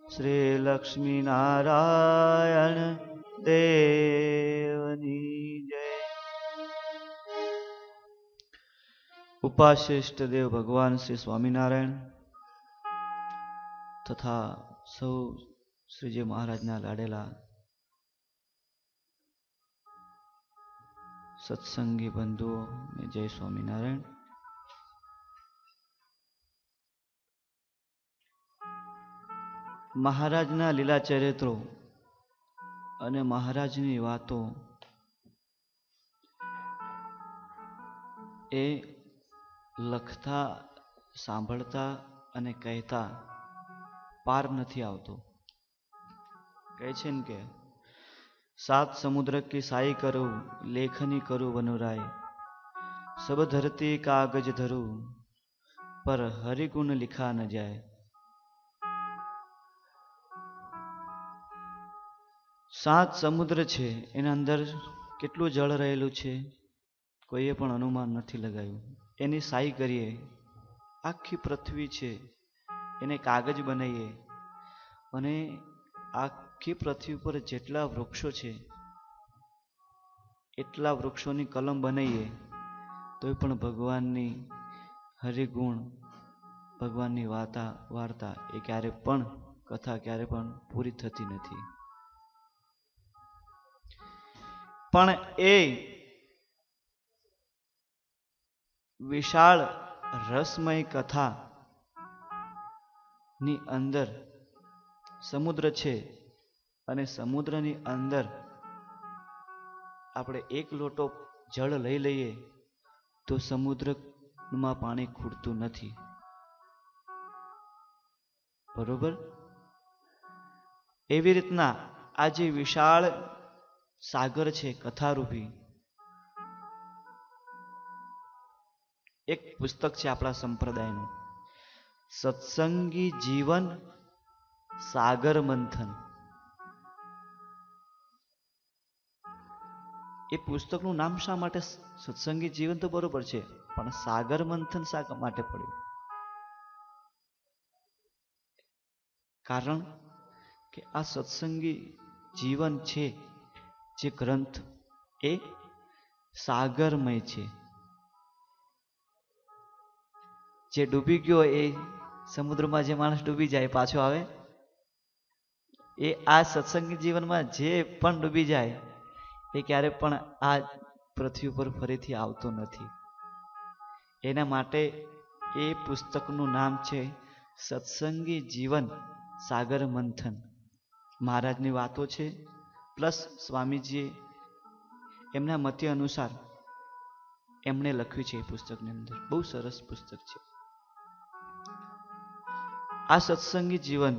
શ્રી લક્ષ્મી નારાયણ દેવની જય. ઉપાશ્રેષ્ઠ દેવ ભગવાન શ્રી સ્વામિનારાયણ તથા સૌ શ્રીજી મહારાજના લાડેલા સત્સંગી બંધુઓ ને જય સ્વામિનારાયણ. મહારાજના લીલા ચરિત્રો અને મહારાજની વાતો એ લખતા, સાંભળતા અને કહેતા પાર નથી આવતો. કહે છે ને કે सात समुद्र की साई करूं, लेखनी करूं वनुराय, सब धरती कागज धरूं, पर हरिगुण लिखा न जाए. सात समुद्र છે એના અંદર કેટલું જળ રહેલું છે કોઈએ પણ અનુમાન નથી લગાવ્યું. એની સાઈ કરીએ, આખી પૃથ્વી છે એને કાગજ બનાવીએ અને આખી પૃથ્વી પર જેટલા વૃક્ષો છે એટલા વૃક્ષોની કલમ બનાવીએ તો પણ ભગવાનની હરિગુણ, ભગવાનની વાર્તા એ ક્યારે પણ કથા ક્યારે પણ પૂરી થતી નથી. પણ એ વિશાળ રસમય કથા ની અંદર સમુદ્ર છે અને સમુદ્રની અંદર આપણે એક લોટો જળ લઈ લઈએ તો સમુદ્રમાં પાણી ખૂટતું નથી. બરોબર? એવી રીતના આ જે વિશાળ સાગર છે કથારૂપી, એક પુસ્તક છે આપણા સંપ્રદાયનું, સત્સંગી જીવન સાગર મંથન. એ પુસ્તકનું નામ શા માટે સત્સંગી જીવન તો બરોબર છે, પણ સાગર મંથન શા માટે પડ્યું? કારણ કે આ સત્સંગી જીવન છે જે ગ્રંથ એ સાગરમય છે. જે ડૂબી ગયો એ સમુદ્રમાં જે માણસ ડૂબી જાય પાછો આવે, એ આ સત્સંગી જીવનમાં જે પણ ડૂબી જાય એ ક્યારે પણ આ પૃથ્વી પર ફરીથી આવતો નથી. એના માટે એ પુસ્તકનું નામ છે સત્સંગી જીવન સાગર મંથન. મહારાજની વાતો છે પ્લસ સ્વામીજીએ એમના મતે અનુસાર એમણે લખ્યું છે. એ પુસ્તકની અંદર બહુ સરસ પુસ્તક છે. આ સત્સંગી જીવન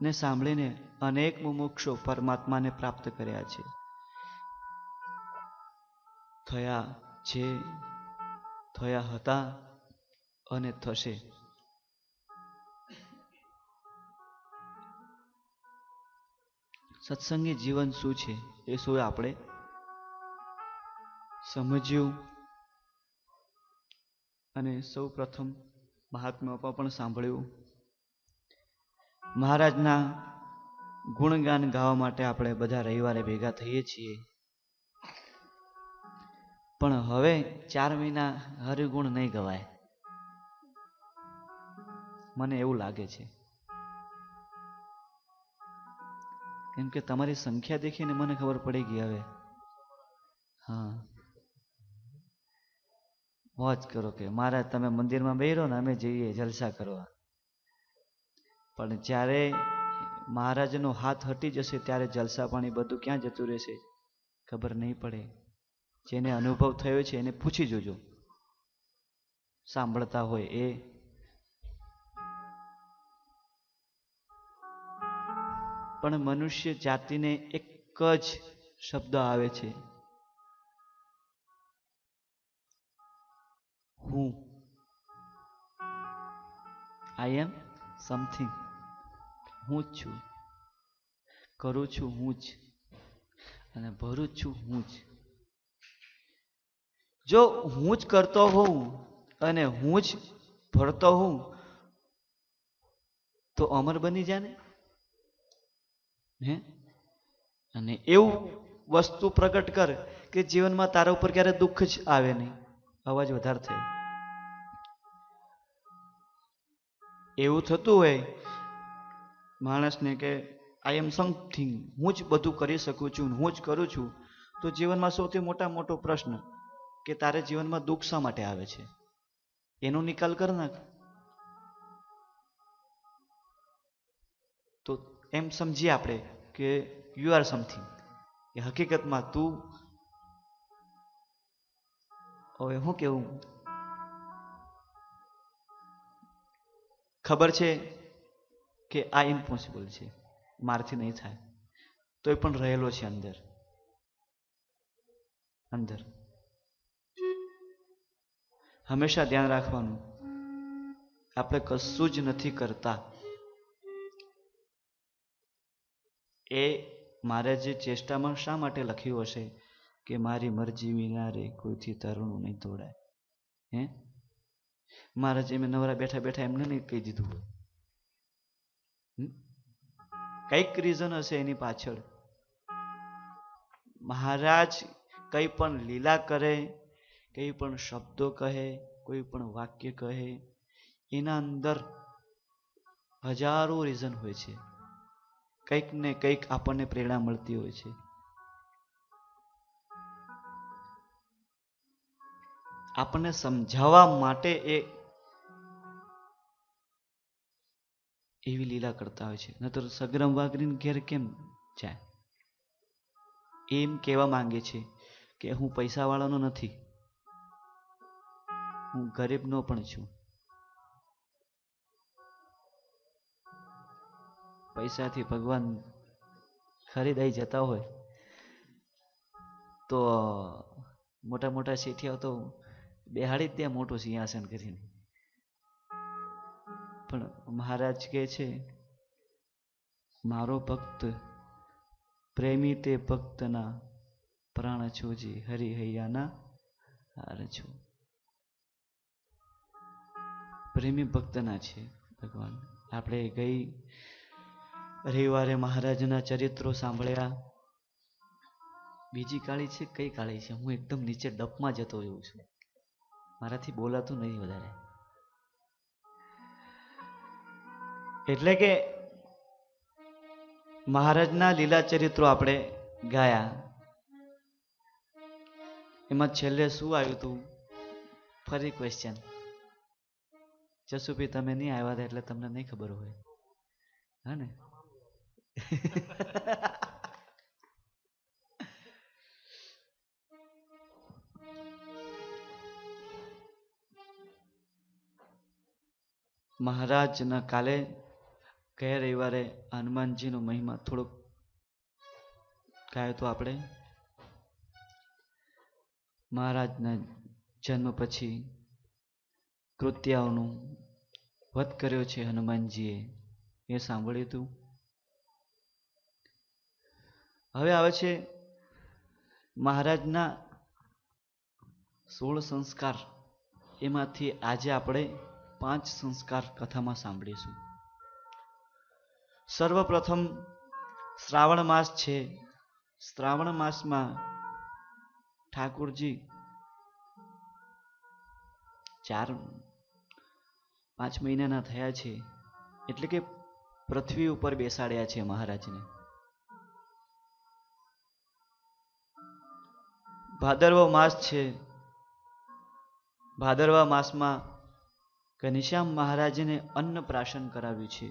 ને સાંભળીને અનેક મુમુક્ષો પરમાત્માને પ્રાપ્ત કર્યા છે, થયા છે, થયા હતા અને થશે. સત્સંગી જીવન શું છે એ શું આપણે સમજ્યું અને સૌ પ્રથમ મહાત્માઓ પણ સાંભળ્યું. મહારાજના ગુણગાન ગાવા માટે આપણે બધા રવિવારે ભેગા થઈએ છીએ, પણ હવે 4 મહિના હરિગુણ નહીં ગવાય, મને એવું લાગે છે. કેમ કે તમારી સંખ્યા દેખીને મને ખબર પડી ગઈ હવે. હા, મોજ કરો કે મહારાજ તમે મંદિરમાં બેહરો ને અમે જઈએ જલસા કરવા. પણ જ્યારે મહારાજનો હાથ હટી જશે ત્યારે જલસા પાણી બધું ક્યાં જતું રહેશે ખબર નહીં પડે. જેને અનુભવ થયો છે એને પૂછી જોજો, સાંભળતા હોય એ. પણ મનુષ્ય જાતિને એક જ શબ્દ આવે છે, હું. આઈ એમ સમથિંગ. હું જ છું, કરું છું હું જ, અને ભરું છું હું જ. જો હું જ કરતો હોઉં અને હું જ ભરતો હોઉં તો અમર બની જા ને. હે અને એવું વસ્તુ પ્રગટ કર કે જીવનમાં તારા ઉપર ક્યારે દુઃખ જ આવે નહીં. અવાજ વધારે થાય. એવું થતું હોય માણસને કે આઈ એમ સમથિંગ, હું જ બધું કરી શકું છું, હું જ કરું છું, તો જીવનમાં સૌથી મોટો પ્રશ્ન કે તારે જીવનમાં દુઃખ શા માટે આવે છે, એનો નિકાલ કર નાખ. તો એમ સમજીએ આપણે કે યુ આર સમથિંગ, કે હકીકતમાં તું, હવે શું કેવું, ખબર છે કે આ ઇમ્પોસિબલ છે, મારથી નહીં થાય, તોય પણ રહેલો છે અંદર અંદર. હંમેશા ધ્યાન રાખવાનું, આપણે કશું જ નથી કરતા. એ મારે જે ચેષ્ટામાં શા માટે લખ્યું હશે કે મારી મરજી વિના રે કોઈથી તરણું નહીં તોડાય. હે મારા જે મેં નવરા બેઠા બેઠા એમને નહીં કહી દીધું હોય, કઈક રીઝન હશે એની પાછળ. મહારાજ કઈ પણ લીલા કરે, કઈ પણ શબ્દો કહે, કોઈ પણ વાક્ય કહે, એના અંદર હજારો રીઝન હોય છે. કંઈક ને કંઈક આપણને પ્રેરણા મળતી હોય છે. આપણને સમજાવવા માટે એ એવી લીલા કરતા હોય છે. નતર સગ્રમ વાગરીને ઘેર કેમ જાય? એમ કહેવા માંગે છે કે હું પૈસા વાળાનો નથી, હું ગરીબનો પણ છું. પૈસાથી ભગવાન ખરીદાઈ જતા હોય તો મોટા મોટા શેઠિયાઓ તો બેહાડી જ દે મોટું સિંહાસન કરીને. પણ મહારાજ કહે છે મારો ભક્ત પ્રેમી તે ભક્તના પ્રાણ છોજી હરિહૈયાના હાર છો. પ્રેમી ભક્તના છે ભગવાન. આપણે ગઈ રવિવારે મહારાજના ચરિત્રો સાંભળ્યા. બીજી કાળી છે, કઈ કાળી છે, હું એકદમ નીચે ડપમાં જતો એવું છું, મારાથી બોલાતું નહીં વધારે. એટલે કે મહારાજના લીલા ચરિત્રો આપણે ગાયા. એમાં છેલ્લે શું આવ્યું હતું? ફરી ક્વેશ્ચન. જસુભાઈ તમે નહીં આવ્યા હતા એટલે તમને નહીં ખબર હોય, હા ને? મહારાજના કાલે ગયા રવિવારે હનુમાનજીનો મહિમા થોડોક ગાયો તો આપણે. મહારાજના જન્મ પછી કૃત્યાઓનું વધ કર્યો છે હનુમાનજીએ, એ સાંભળ્યું હતું. હવે આવે છે મહારાજના 16 સંસ્કાર. એમાંથી આજે આપણે 5 સંસ્કાર કથામાં સાંભળીશું. સર્વપ્રથમ શ્રાવણ માસ છે. શ્રાવણ માસમાં ઠાકુરજી 4-5 મહિનાના થયા છે, એટલે કે પૃથ્વી ઉપર બેસાડ્યા છે મહારાજને. ભાદરવો માસ છે. ભાદરવા માસમાં ઘનશ્યામ મહારાજને અન્નપ્રાશન કરાવ્યું છે.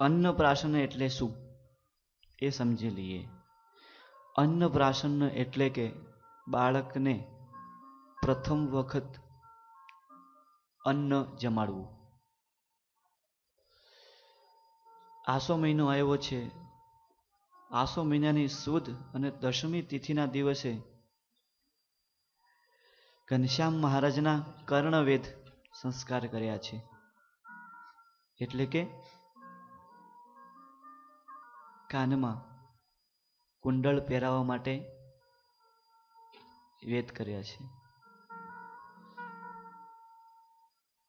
અન્નપ્રાશન એટલે શું એ સમજી લઈએ. અન્નપ્રાશન એટલે કે બાળકને પ્રથમ વખત અન્ન જમાડવું. આસો મહિનો આવ્યો છે. આસો મહિનાની સુદ અને દશમી તિથિના દિવસે ઘનશ્યામ મહારાજના કર્ણવેદ સંસ્કાર કર્યા છે. એટલે કે કાનમાં કુંડળ પહેરાવવા માટે વેદ કર્યા છે.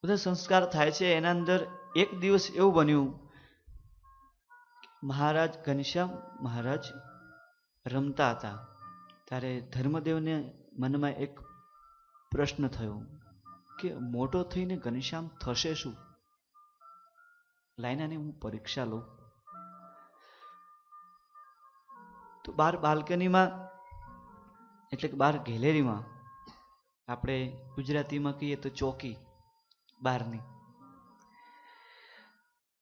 બધા સંસ્કાર થાય છે. એના અંદર એક દિવસ એવું બન્યું, મહારાજ ઘનશ્યામ મહારાજ રમતા હતા ત્યારે ધર્મદેવને મનમાં એક પ્રશ્ન થયો કે મોટો થઈને ઘનશ્યામ થશે શું? લાઈનાની હું પરીક્ષા લઉં. તો બહાર બાલ્કનીમાં એટલે કે બહાર ગેલેરીમાં, આપણે ગુજરાતીમાં કહીએ તો ચોકી બહારની,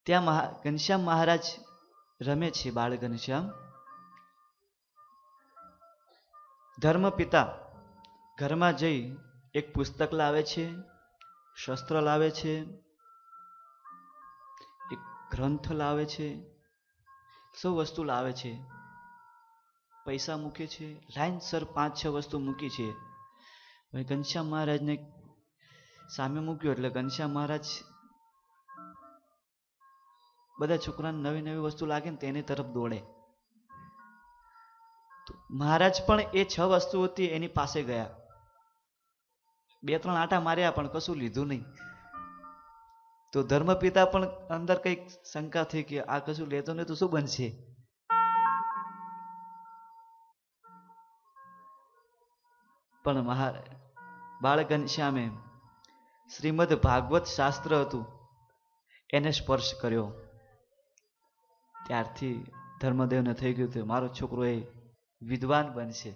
ત્યાં ઘનશ્યામ મહારાજ રમે છે. બાળ ઘનશ્યામ ધર્મપિતા ઘરમાં જઈ એક પુસ્તક લાવે છે, શસ્ત્ર લાવે છે, એક ગ્રંથ લાવે છે, સૌ વસ્તુ લાવે છે, પૈસા મૂકે છે, લાઈનસર 5-6 વસ્તુ મૂકી છે. ઘનશ્યામ મહારાજને સામે મૂક્યો એટલે ઘનશ્યામ મહારાજ બધા છોકરાને નવી નવી વસ્તુ લાગે ને તેની તરફ દોડે. મહારાજ પણ એ 6 વસ્તુ હતી એની પાસે ગયા, 2-3 આંટા માર્યા પણ કશું લીધું નહીં. તો ધર્મપિતા પણ અંદર કઈક શંકા થઈ કે આ કશું લેતો નહીં તો શું બનશે? પણ બાળ ઘનશ્યામે શ્રીમદ ભાગવત શાસ્ત્ર હતું એને સ્પર્શ કર્યો. ત્યારથી ધર્મદેવને થઈ ગયું કે મારો છોકરો એ વિદ્વાન બનશે.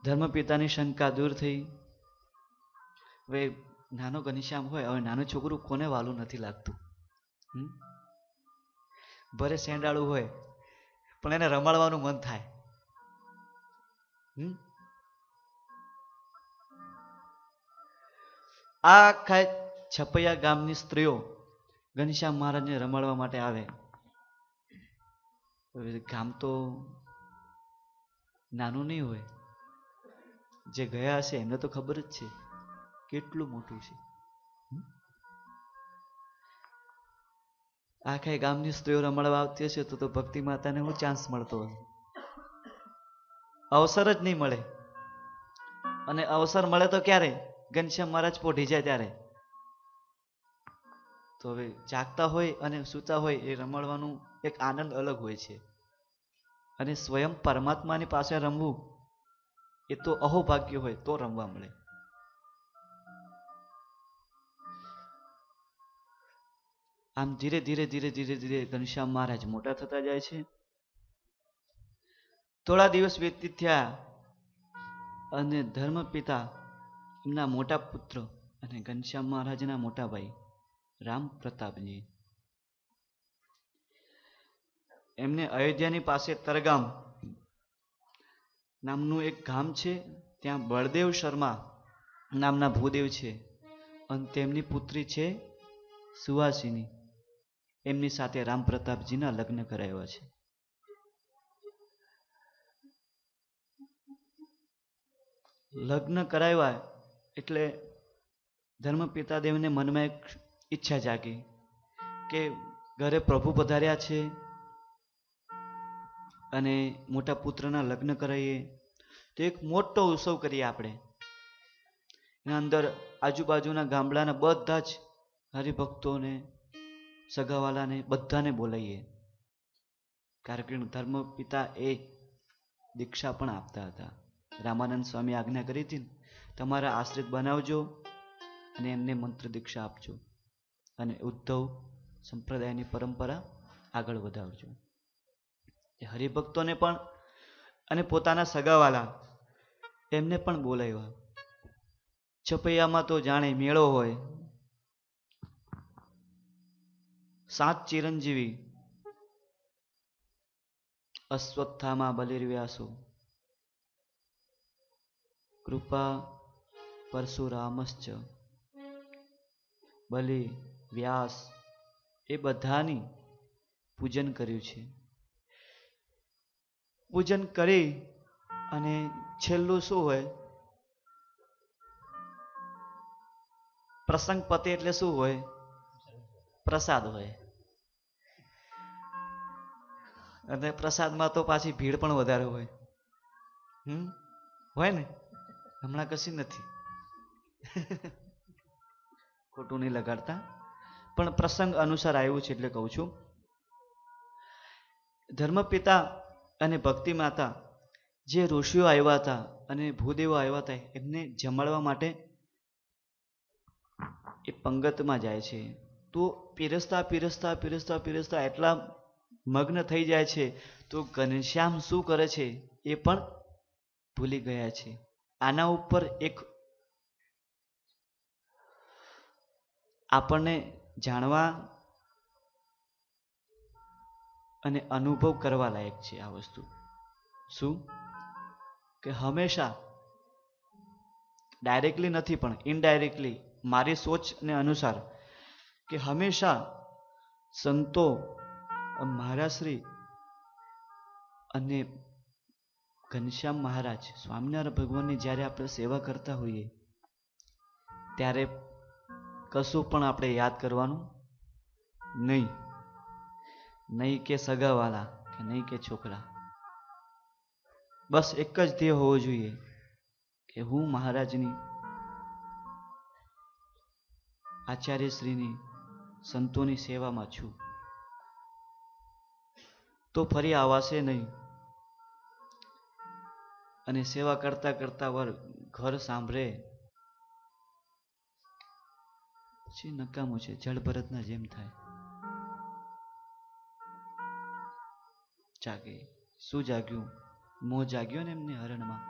ધર્મપિતાની શંકા દૂર થઈ. હવે નાનો ઘનશ્યામ હોય, હવે નાનું છોકરું કોને વાલું નથી લાગતું? ભરે સેંડાળું હોય પણ એને રમાડવાનું મન થાય. આખા છપૈયા ગામની સ્ત્રીઓ ઘનશ્યામ મહારાજને રમાડવા માટે આવે. ગામ તો નાનું નહીં હોય, જે ગયા હશે એમને તો ખબર જ છે કેટલું મોટું છે. આખા ગામની સ્ત્રીઓ રમાડવા આવતી હશે તો ભક્તિ માતાને હું ચાન્સ મળતો હશે? અવસર જ નહીં મળે. અને અવસર મળે તો ક્યારે? ઘનશ્યામ મહારાજ પોઢી જાય ત્યારે. તો હવે જાગતા હોય અને સૂતા હોય એ રમાડવાનું એક આનંદ અલગ હોય છે. અને સ્વયં પરમાત્માની પાસે રમવું એ તો અહોભાગ્ય હોય તો રમવા મળે. આમ ધીરે ધીરે ધીરે ધીરે ધીરે ઘનશ્યામ મહારાજ મોટા થતા જાય છે. થોડા દિવસ વ્યતીત થયા અને ધર્મપિતા એમના મોટા પુત્ર અને ઘનશ્યામ મહારાજના મોટા ભાઈ રામ પ્રતાપજી એમને અયોધ્યાની પાસે તરગામ નામનું એક ગામ છે, ત્યાં બળદેવ શર્મા નામના ભૂદેવ છે અને તેમની પુત્રી છે સુહાસિની. એમની સાથે રામ પ્રતાપજીના લગ્ન કરાવ્યા છે. લગ્ન કરાવ્યા એટલે ધર્મપિતા દેવને મનમાં એક ઈચ્છા જાગી કે ઘરે પ્રભુ પધાર્યા છે અને મોટા પુત્રના લગ્ન કરાવીએ તો એક મોટો ઉત્સવ કરીએ આપણે. એના અંદર આજુબાજુના ગામડાના બધા જ હરિભક્તોને, સગાવાલાને બધાને બોલાવીએ. કારણ કે ધર્મપિતા એ દીક્ષા પણ આપતા હતા. રામાનંદ સ્વામી આજ્ઞા કરી હતી, તમારા આશ્રિત બનાવજો અને એમને મંત્ર દીક્ષા આપજો અને ઉદ્ધવ સંપ્રદાયની પરંપરા આગળ વધારજો. એ હરિભક્તોને પણ અને પોતાના સગાવાલા એમને પણ બોલાવ્યા. છપૈયામાં તો જાણે મેળો હોય. 7 ચિરંજીવી અશ્વત્થામા બલિર્વ્યાસો કૃપા પરશુરામશ્ચ બલિ વ્યાસ એ બધાની પૂજન કર્યું છે. પૂજન કરી અને છેલ્લું શું હોય? પ્રસંગ પતે એટલે શું હોય? પ્રસાદ હોય. અને પ્રસાદમાં તો પાછી ભીડ પણ વધારે હોય. હોય ને? હમણાં કશી નથી. ખોટું નહીં લગાડતા, પણ પ્રસંગ અનુસાર આવ્યું છે એટલે કહું છું. ધર્મપિતા અને ભક્તિ માતા જે ઋષિઓ આવ્યા હતા અને ભૂદેવો આવ્યા હતા, એમને જમાડવા માટે એ પંગતમાં જાય છે. તો પીરસતા પીરસતા પીરસતા પીરસતા એટલા મગ્ન થઈ જાય છે, તો ઘનશ્યામ શું કરે છે એ પણ ભૂલી ગયા છે. આના ઉપર એક આપણને જાણવા અને અનુભવ કરવા લાયક છે આ વસ્તુ. શું? કે હંમેશા ડાયરેક્ટલી નથી પણ ઇનડાયરેક્ટલી મારી સોચને અનુસાર કે હંમેશા સંતો, મહારાજશ્રી અને ઘનશ્યામ મહારાજ સ્વામિનારાયણ ભગવાનની જ્યારે આપણે સેવા કરતા હોઈએ ત્યારે કશું પણ આપણે યાદ કરવાનું નહીં. નહીં કે સગાવાલા કે નહીં કે છોકરા. બસ એક જ ધ્યેય હોવો જોઈએ કે હું મહારાજની, આચાર્યશ્રીની, સંતોની સેવામાં છું. તો ફરી આવાશે નહીં. અને સેવા કરતા કરતા વર ઘર સાંભળે પછી નકામું છે, જળ ભરતના જેમ થાય. જાગે. શું જાગ્યું? મોહ જાગ્યો ને એમને હરણમાં.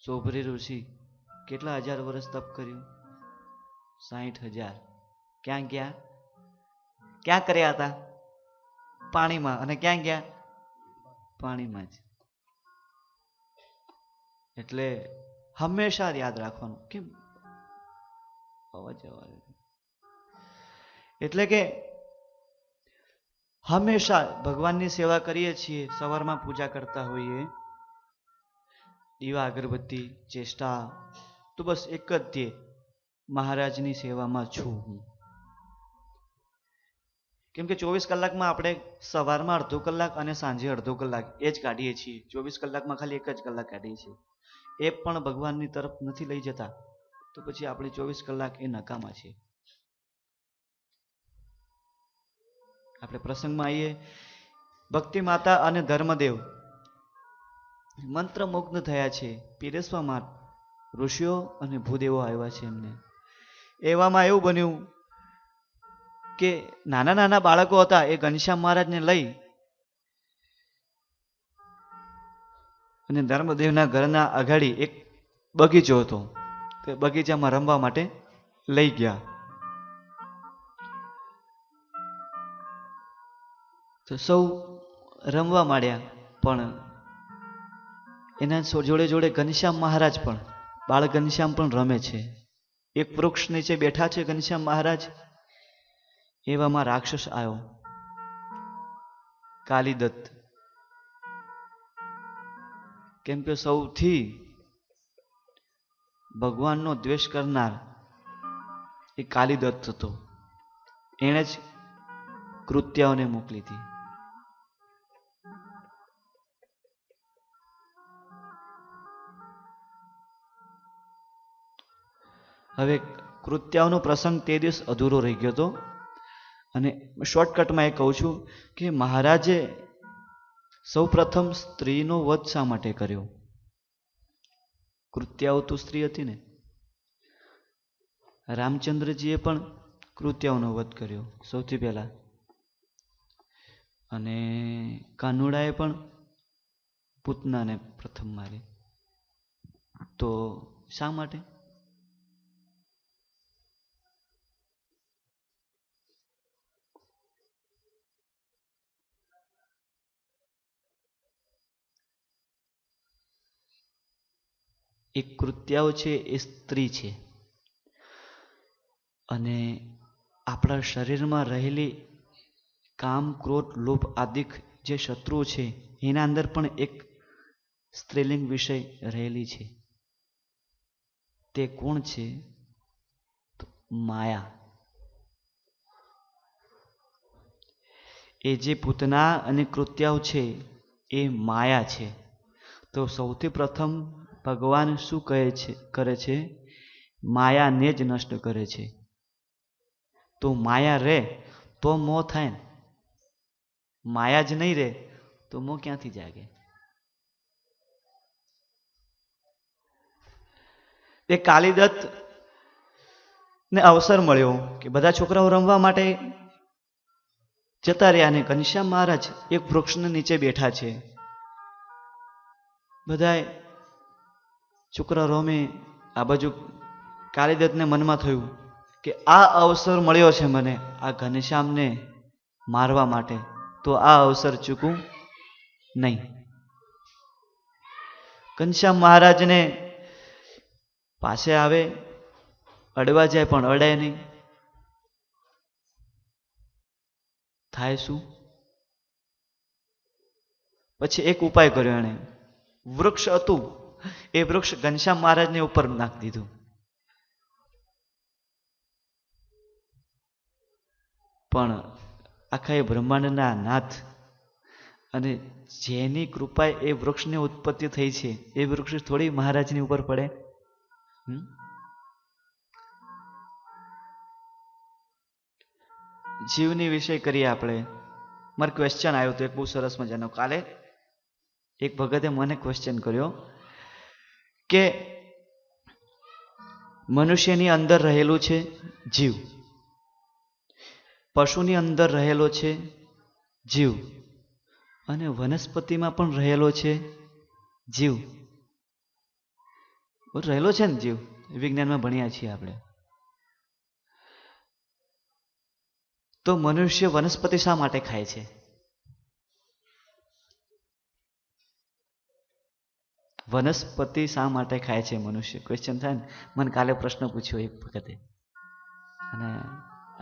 શોભરી ઋષિ કેટલા 1000 વર્ષ તપ કર્યું? 60,000. ક્યાં ગયા? ક્યાં કર્યા હતા? પાણીમાં. અને ક્યાં ગયા? પાણીમાં જ. એટલે હંમેશા યાદ રાખવાનું. કેમ અવાજ એટલે કે હંમેશા ભગવાનની સેવા કરીએ છીએ, સવારમાં પૂજા કરતા હોઈએ, દીવા અગરબત્તી ચેષ્ટા, તો બસ એક જ ધ્યેય, મહારાજની સેવામાં છું હું. કેમ કે 24 કલાકમાં આપણે સવારમાં અડધો કલાક અને સાંજે અડધો કલાક એ જ કાઢીએ છીએ. 24 કલાકમાં ખાલી એક જ કલાક કાઢીએ છીએ. એ પણ ભગવાનની તરફ નથી લઈ જતા, તો પછી આપણે 24 કલાક એ નકામા છે. આપણે પ્રસંગમાં આવીએ. ભક્તિ માતા અને ધર્મદેવ મંત્રમુગ્ધ થયા છે. પીરસવામાં ઋષિઓ અને ભૂદેવો આવ્યા છે એમને. એવામાં એવું બન્યું કે નાના નાના બાળકો હતા, એ ઘનશ્યામ મહારાજને લઈ અને ધર્મદેવના ઘરના અગાડી એક બગીચો હતો, તે બગીચામાં રમવા માટે લઈ ગયા. તો સૌ રમવા માંડ્યા, પણ એના જોડે જોડે ઘનશ્યામ મહારાજ પણ, બાળ ઘનશ્યામ પણ રમે છે. એક વૃક્ષ નીચે બેઠા છે ઘનશ્યામ મહારાજ. એવામાં રાક્ષસ આવ્યો, કાલીદત્ત. કેમ કે સૌથી ભગવાનનો દ્વેષ કરનાર એ કાલીદત્ત હતો. એણે જ કૃત્યાઓને મોકલી હતી. હવે કૃત્યાઓનો પ્રસંગ તે દિવસ અધૂરો રહી ગયો હતો. અને શોર્ટકટમાં એ કહું છું કે મહારાજે સૌ પ્રથમ સ્ત્રીનો વધ શા માટે કર્યો? કૃત્યાઓ તો સ્ત્રી હતી ને. રામચંદ્રજીએ પણ કૃત્યાઓનો વધ કર્યો સૌથી પહેલા, અને કાનુડાએ પણ પૂતનાને પ્રથમ મારી. તો શા માટે? એક કૃત્યાઓ છે એ સ્ત્રી છે, અને આપણા શરીરમાં રહેલી કામ, ક્રોધ, લોભ આદિ જે શત્રુઓ છે, એના અંદર પણ એક સ્ત્રીલિંગ વિષય રહેલી છે. તે કોણ છે? માયા. એ જે પૂતના અને કૃત્યાઓ છે એ માયા છે. તો સૌથી પ્રથમ ભગવાન શું કરે છે? માયાને જ નષ્ટ કરે છે. તો માયા રહે તો મોહ થાય ને, માયા જ નહીં રહે તો મોહ ક્યાંથી જાગે? એ કાલિદત્ત ને અવસર મળ્યો કે બધા છોકરાઓ રમવા માટે જતા રહ્યા, અને ઘનશ્યામ મહારાજ એક વૃક્ષના નીચે બેઠા છે. બધા છોકરા રમે, આ બાજુ કાલિદત્તને મનમાં થયું કે આ અવસર મળ્યો છે મને આ ઘનશ્યામને મારવા માટે, તો આ અવસર ચૂકવું નહીં. ઘનશ્યામ મહારાજને પાસે આવે, અડવા જાય પણ અડાય નહીં. થાય શું? પછી એક ઉપાય કર્યો એણે. વૃક્ષ હતું એ વૃક્ષ ઘનશ્યામ મહારાજને ઉપર નાખી દીધું. પણ આખા એ બ્રહ્માંડના નાથ અને જેની કૃપાએ એ વૃક્ષની ઉત્પત્તિ થઈ છે એ વૃક્ષ થોડી મહારાજની ઉપર પડે? જીવની વિષય કરીએ આપણે. મારે ક્વેશ્ચન આવ્યો હતો એક બહુ સરસ મજાનો. કાલે એક ભગતે મને ક્વેશ્ચન કર્યો કે મનુષ્યની અંદર રહેલું છે જીવ, પશુની અંદર રહેલો છે જીવ, અને વનસ્પતિમાં પણ રહેલો છે જીવ. રહેલો છે ને જીવ, વિજ્ઞાનમાં ભણ્યા છીએ આપણે. તો મનુષ્ય વનસ્પતિ શા માટે ખાય છે? વનસ્પતિ શા માટે ખાય છે મનુષ્ય? ક્વેશ્ચન થાય ને. મને કાલે પ્રશ્ન પૂછ્યો એક વખતે અને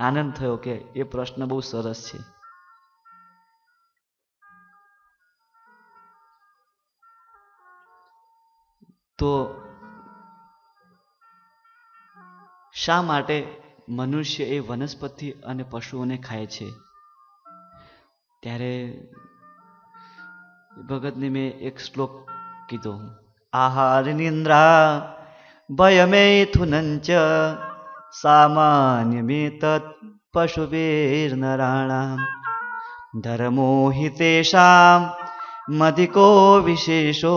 આનંદ થયો કે એ પ્રશ્ન બહુ સરસ છે. તો શા માટે મનુષ્ય એ વનસ્પતિ અને પશુઓને ખાય છે? ત્યારે ભગતને મેં એક શ્લોક કીધો. આહાર નિંદ્રા ભયમેથુનંચ સામાન્યમેતત પશુભીર્નરાણામ ધર્મો હિ તેષામ મધિકો વિશેષો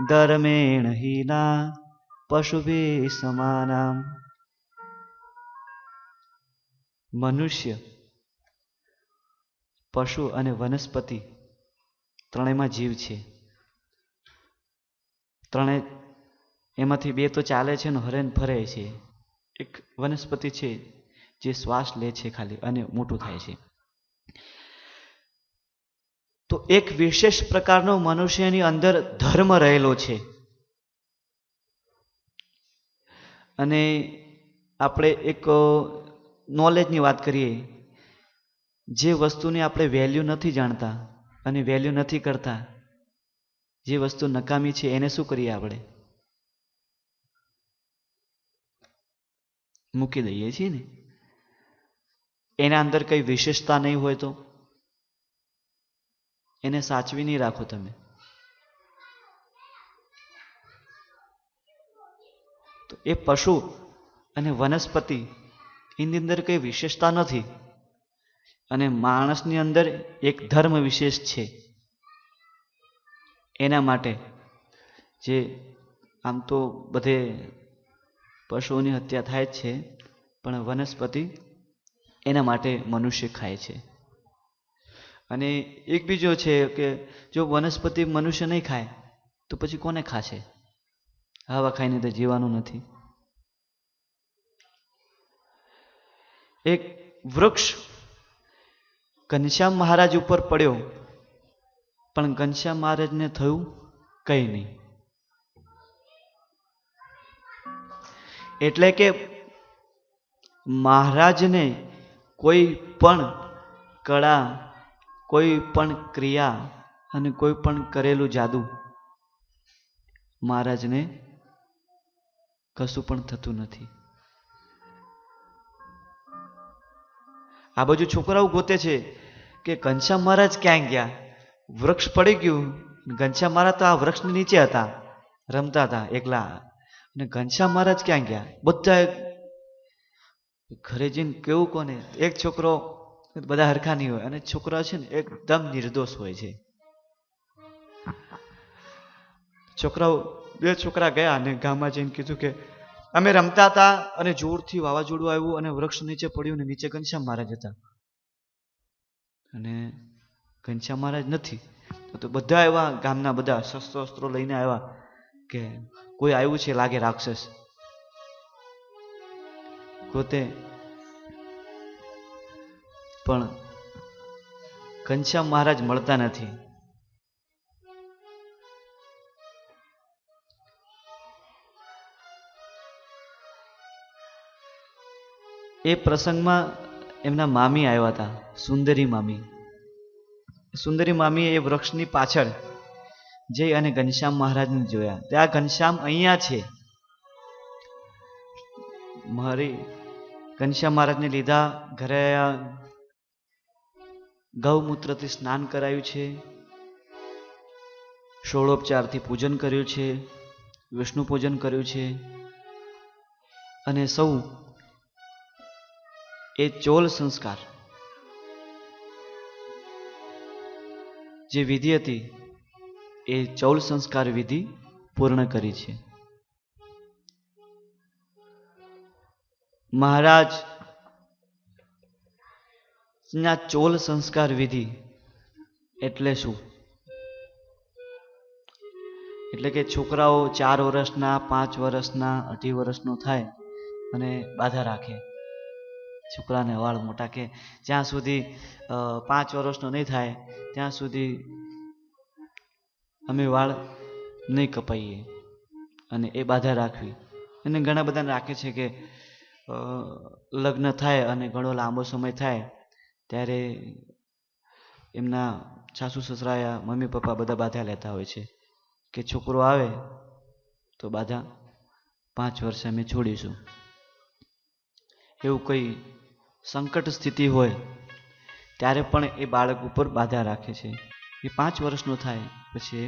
ધર્મેણ હીના પશુભી સમાનામ. મનુષ્ય, પશુ અને વનસ્પતિ ત્રણેયમાં જીવ છે. ત્રણેય એમાંથી બે તો ચાલે છે ને હરે ને ફરે છે. એક વનસ્પતિ છે જે શ્વાસ લે છે ખાલી અને મોટું થાય છે. તો એક વિશેષ પ્રકારનો મનુષ્યની અંદર ધર્મ રહેલો છે. અને આપણે એક નોલેજની વાત કરીએ, જે વસ્તુની આપણે વેલ્યુ નથી જાણતા અને વેલ્યુ નથી કરતા, જે વસ્તુ નકામી છે એને શું કરીએ આપણે? મૂકી દઈએ છીએ ને. એના અંદર કઈ વિશેષતા નહીં હોય તો એને સાચવી નહીં રાખો તમે. તો એ પશુ અને વનસ્પતિ એની અંદર કઈ વિશેષતા નથી, અને માણસની અંદર એક ધર્મ વિશેષ છે. એના માટે જે આમ તો બધે પશુઓની હત્યા થાય જ છે, પણ વનસ્પતિ એના માટે મનુષ્ય ખાય છે. અને એક બીજો છે કે જો વનસ્પતિ મનુષ્ય નહીં ખાય તો પછી કોને ખાશે? હવા ખાઈને તો જીવાનું નથી. એક વૃક્ષ ઘનશ્યામ મહારાજ ઉપર પડ્યો, પણ ઘનશ્યામ મહારાજને થયું કઈ નહીં. એટલે કે મહારાજને કોઈ પણ કળા, કોઈ પણ ક્રિયા અને કોઈ પણ કરેલું જાદુ મહારાજને કશું પણ થતું નથી. આ બાજુ છોકરાઓ ગોતે છે કે ઘનશ્યામ મહારાજ ક્યાં ગયા? વૃક્ષ પડી ગયું. ઘનશ્યામ મહારાજ તો આ વૃક્ષની નીચે હતા, રમતા હતા એકલા. અને ઘનશ્યામ મહારાજ ક્યાં ગયા? બધા ઘરે જઈને કેવું કોને, એક છોકરો, બધા હરખા નહીં હોય, અને છોકરા છે ને એકદમ નિર્દોષ હોય છે. છોકરાઓ, બે છોકરા ગયા અને ગામમાં જઈને કીધું કે અમે રમતા હતા અને જોરથી વાવાઝોડું આવ્યું અને વૃક્ષ નીચે પડ્યું ને નીચે ઘનશ્યામ મહારાજ હતા. અને ઘનશ્યામ મહારાજ નથી. તો બધા એવા ગામના બધા શસ્ત્રો લઈને આવ્યા કે કોઈ આવ્યું છે લાગે રાક્ષસ. પોતે પણ ઘનશ્યામ મહારાજ મળતા નથી. એ પ્રસંગમાં એમના મામી આવ્યા હતા, સુંદરી મામી. સુંદરી મામી એ વૃક્ષની પાછળ જઈ અને ઘનશ્યામ મહારાજને જોયા. ત્યાં ઘનશ્યામ અહીંયા છે. મારી ઘનશ્યામ મહારાજને લીધા, ઘરે ગૌમૂત્રથી સ્નાન કરાયું છે, ષોડોપચારથી પૂજન કર્યું છે, વિષ્ણુ પૂજન કર્યું છે. અને સૌ એ ચોલ સંસ્કાર જે વિધિ હતી એ ચૌલ સંસ્કાર વિધિ પૂર્ણ કરી છે. મહારાજ ના ચોલ સંસ્કાર વિધિ એટલે શું? એટલે કે છોકરાઓ 4 વર્ષના, 5 વર્ષના, 18 વર્ષનો થાય અને બાધા રાખે. છોકરાને વાળ મોટા કે જ્યાં સુધી 5 વર્ષનો નહીં થાય ત્યાં સુધી અમે વાળ નહીં કપાઈએ, અને એ બાધા રાખવી. અને ઘણા બધાને રાખે છે કે લગ્ન થાય અને ઘણો લાંબો સમય થાય ત્યારે એમના સાસુ સસરા, મમ્મી પપ્પા બધા બાધા લેતા હોય છે કે છોકરો આવે તો બાધા 5 વર્ષે અમે છોડીશું. એવું કોઈ સંકટ સ્થિતિ હોય ત્યારે પણ એ બાળક ઉપર બાધા રાખે છે. એ 5 વર્ષનો થાય પછી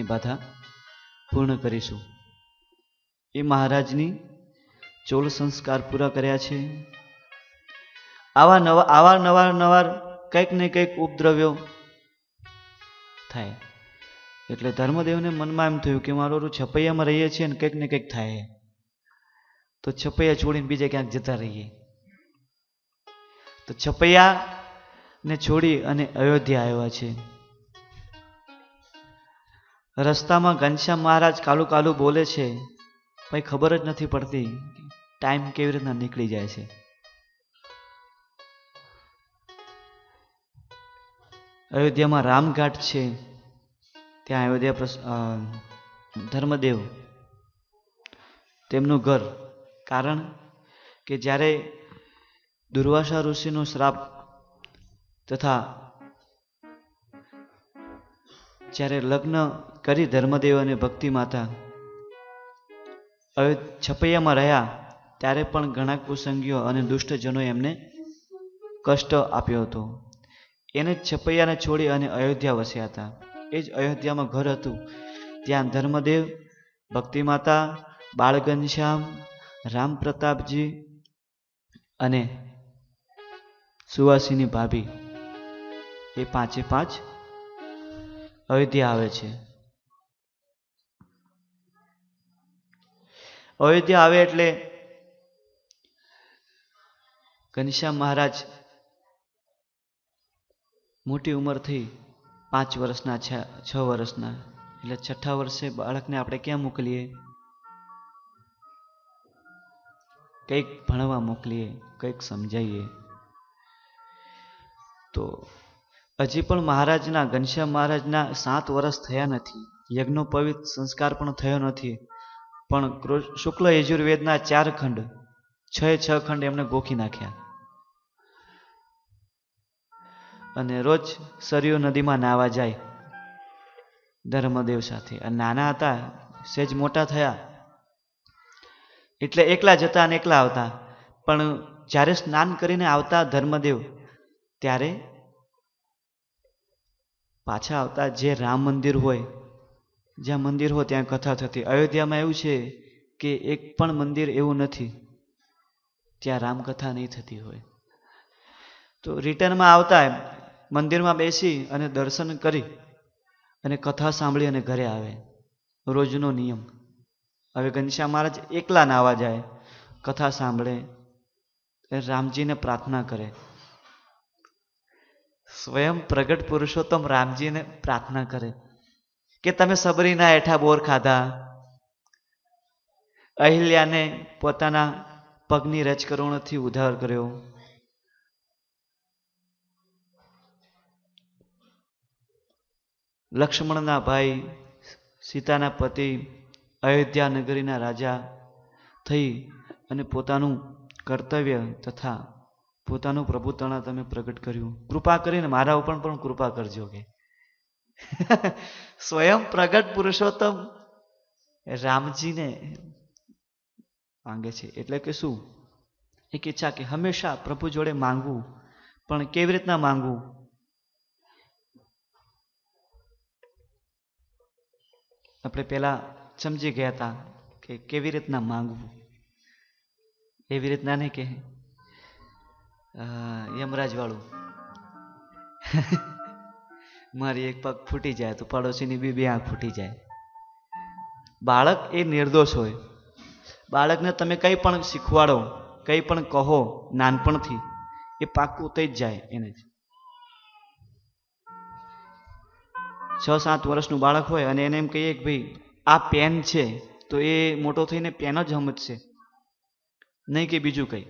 એ બાધા પૂર્ણ કરીશું. એ મહારાજની ચોલ સંસ્કાર પૂરા કર્યા છે. આવા નવાર કંઈક ને કંઈક ઉપદ્રવ્યો થાય એટલે ધર્મદેવને મનમાં એમ થયું કે મારું છપૈયામાં રહીએ છીએ ને કંઈક ને કંઈક થાય, તો છપૈયા છોડીને બીજે ક્યાંક જતા રહીએ. તો છપૈયા ને છોડી અને અયોધ્યા આવ્યા છે. રસ્તામાં ઘનશ્યામ મહારાજ કાલું કાલું બોલે છે, ભાઈ ખબર જ નથી પડતી ટાઈમ કેવી રીતના નીકળી જાય છે. અયોધ્યામાં રામઘાટ છે, ત્યાં અયોધ્યા ધર્મદેવ તેમનું ઘર. કારણ કે જ્યારે દુર્વાસા ઋષિનો શ્રાપ તથા જ્યારે લગ્ન કરી ધર્મદેવ અને ભક્તિ માતા છપૈયામાં રહ્યા ત્યારે પણ ઘણા કુસંગીઓ અને દુષ્ટજનોએ એમને કષ્ટ આપ્યો હતો. એને છપૈયાને છોડી અને અયોધ્યા વસ્યા હતા. એ જ અયોધ્યામાં ઘર હતું. ત્યાં ધર્મદેવ, ભક્તિ માતા, બાળ ઘનશ્યામ, રામ પ્રતાપજી અને સુવાસીની ભાભી એ 5 અયોધ્યા આવે છે. અયોધ્યા આવે એટલે ઘનશ્યામ મહારાજ મોટી ઉંમર થઈ, 5 વર્ષના, 6 વર્ષના, એટલે 6ઠા વર્ષે બાળકને આપણે ક્યાં મોકલીએ? કંઈક ભણવા મોકલીએ, કંઈક સમજાવીએ. તો હજી પણ મહારાજના, ઘનશ્યામ મહારાજના 7 વર્ષ થયા નથી, યજ્ઞોપવિત સંસ્કાર પણ થયો નથી, પણ શુક્લ યજુર્વેદના 4 ખંડ, 6 ખંડ એમને ગોખી નાખ્યા. અને રોજ સરયુ નદીમાં નાહવા જાય ધર્મદેવ સાથે. અને નાના હતા, સેજ મોટા થયા એટલે એકલા જતા અને એકલા આવતા. પણ જ્યારે સ્નાન કરીને આવતા ધર્મદેવ ત્યારે પાછા આવતા જે રામ મંદિર હોય, જ્યાં મંદિર હોય ત્યાં કથા થતી. અયોધ્યામાં એવું છે કે એક પણ મંદિર એવું નથી ત્યાં રામકથા નહીં થતી હોય. તો રિટર્નમાં આવતા મંદિરમાં બેસી અને દર્શન કરી અને કથા સાંભળી અને ઘરે આવે. રોજનો નિયમ. હવે ઘનશ્યામ મહારાજ એકલા નાવા જાય, કથા સાંભળે, રામજીને પ્રાર્થના કરે. સ્વયં પ્રગટ પુરુષોત્તમ રામજીને પ્રાર્થના કરે કે તમે સબરીના હેઠા બોર ખાધા, અહિલ્યાને પોતાના પગની રજકરુણથી ઉદ્ધાર કર્યો, લક્ષ્મણના ભાઈ, સીતાના પતિ, અયોધ્યા નગરીના રાજા થઈ અને પોતાનું કર્તવ્ય તથા પોતાનું પ્રભુત્વના તમે પ્રગટ કર્યું. કૃપા કરીને મારા ઉપર પણ કૃપા કરજો કે સ્વયં પ્રગટ પુરુષોત્તમ રામજીને માંગે છે. એટલે કે શું? એક ઈચ્છા કે હંમેશા પ્રભુ જોડે માંગવું, પણ કેવી રીતના માંગવું? આપણે પેલા સમજી ગયા હતા કે કેવી રીતના માંગવું. એવી રીતના નહીં કે યમરાજ વાળું મારી એક પગ ફૂટી જાય તો પડોશીની બે આંખ ફૂટી જાય. બાળક એ નિર્દોષ હોય. બાળકને તમે કંઈ પણ શીખવાડો, કંઈ પણ કહો નાનપણથી, એ પાક્કું થઈ જ જાય. એને જ 6-7 વર્ષનું બાળક હોય અને એને એમ કહીએ કે ભાઈ આ પેન છે, તો એ મોટો થઈને પેન જ સમજશે, નહીં કે બીજું કંઈ.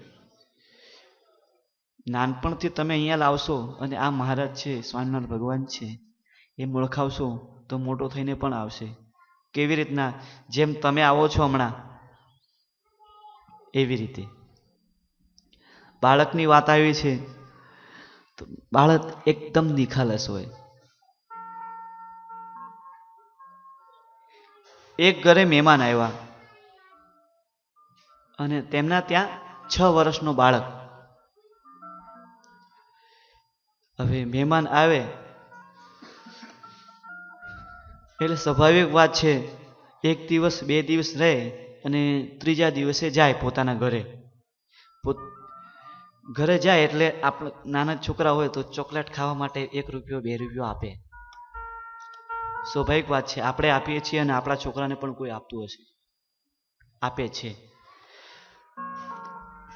નાનપણથી તમે અહીંયા લાવશો અને આ મહારાજ છે, સ્વામિનારાયણ ભગવાન છે, એ ઓળખાવશો તો મોટો થઈને પણ આવશે. કેવી રીતના? જેમ તમે આવો છો હમણાં એવી રીતે. બાળકની વાત આવી છે તો બાળક એકદમ નિખાલસ હોય. એક ઘરે મહેમાન આવ્યા અને તેમના ત્યાં 6 વર્ષનો બાળક. હવે મહેમાન આવે એટલે સ્વાભાવિક વાત છે, 1 દિવસ 2 દિવસ રહે અને ત્રીજા દિવસે જાય પોતાના ઘરે. ઘરે જાય એટલે આપણે નાના છોકરા હોય તો ચોકલેટ ખાવા માટે 1 રૂપિયો 2 રૂપિયો આપે. સ્વાભાવિક વાત છે, આપણે આપીએ છીએ અને આપણા છોકરાને પણ કોઈ આપતું હશે, આપે છે.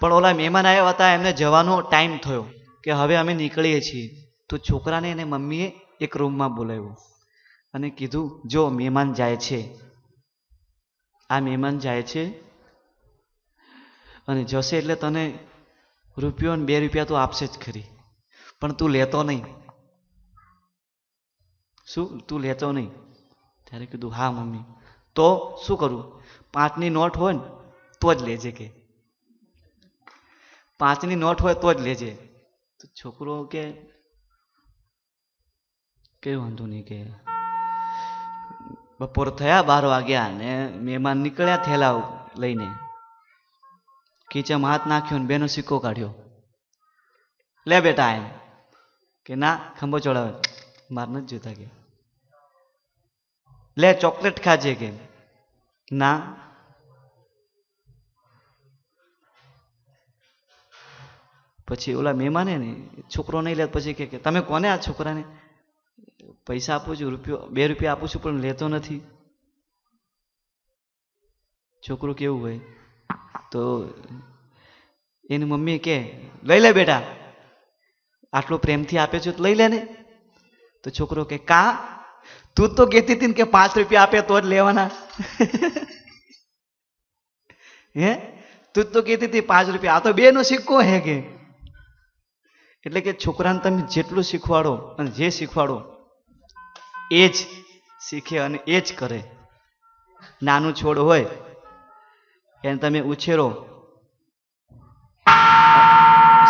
પણ ઓલા મહેમાન આવ્યા હતા, એમને જવાનો ટાઈમ થયો કે હવે અમે નીકળીએ છીએ. તો છોકરાને એને મમ્મીએ એક રૂમમાં બોલાવ્યો અને કીધું જો મહેમાન જાય છે, આ મહેમાન જાય છે અને જશે એટલે તને રૂપિયો ને 2 રૂપિયા તો આપશે જ ખરી, પણ તું લેતો નહીં. શું? તું લેતો નહીં? ત્યારે કીધું હા મમ્મી. તો શું કરું? 5ની નોટ હોય ને તો જ લેજે કે 5ની નોટ હોય તો જ લેજે. તો છોકરો કે કઈ વાંધો નહીં. કે બપોર થયા 12 વાગ્યા ને મહેમાન નીકળ્યા થેલા લઈને, ખીચામાં હાથ નાખ્યો ને 2નો સિક્કો કાઢ્યો. લે બેટા એમ કે ના ખંભો ચડાવે, માર નથી જોતા. કે લે ચોકલેટ ખાજે. કે ના. પછી ઓલા મહેમાને ને છોકરો નહીં લે, પછી કે તમે કોને આ છોકરાને પૈસા આપું છું, રૂપિયો 2 રૂપિયા આપું છું પણ લેતો નથી. છોકરું કેવું હોય? તો એની મમ્મી કે લઈ લે બેટા, આટલો પ્રેમથી આપે છે તો લઈ લે ને. તો છોકરો કે કા તું તો કહેતી હતી ને કે 5 રૂપિયા આપે તો જ લેવાના. હે તું તો કહેતી હતી 5 રૂપિયા, આ તો 2નો સિક્કો હે. કે એટલે કે છોકરાને તમે જેટલું શીખવાડો અને જે શીખવાડો એ જ શીખે અને એ જ કરે. નાનું છોડ હોય એને તમે ઉછેરો,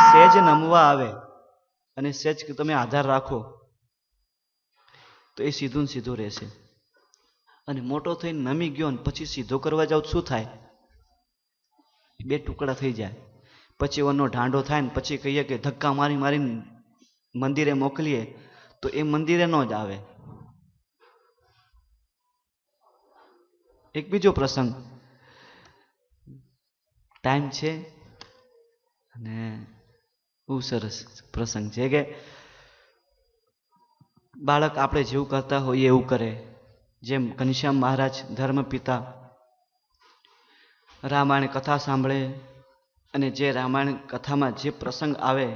સહેજ નમવા આવે અને સહેજ તમે આધાર રાખો તો એ સીધું સીધું રહેશે. અને મોટો થઈને નમી ગયો ને પછી સીધો કરવા જાવ શું થાય? 2 ટુકડા થઈ જાય. પછી એનો ઢાંડો થાય ને પછી કહીએ કે ધક્કા મારી મારીને મંદિરે મોકલીએ તો એ મંદિરે ન જ આવે. એક બીજો પ્રસંગ, ટાઈમ છે અને બહુ સરસ પ્રસંગ છે કે બાળક આપણે જેવું કરતા હોઈએ એવું કરે. જેમ ઘનશ્યામ મહારાજ ધર્મ પિતા રામાયણ કથા સાંભળે અને જે રામાયણ કથામાં જે પ્રસંગ આવે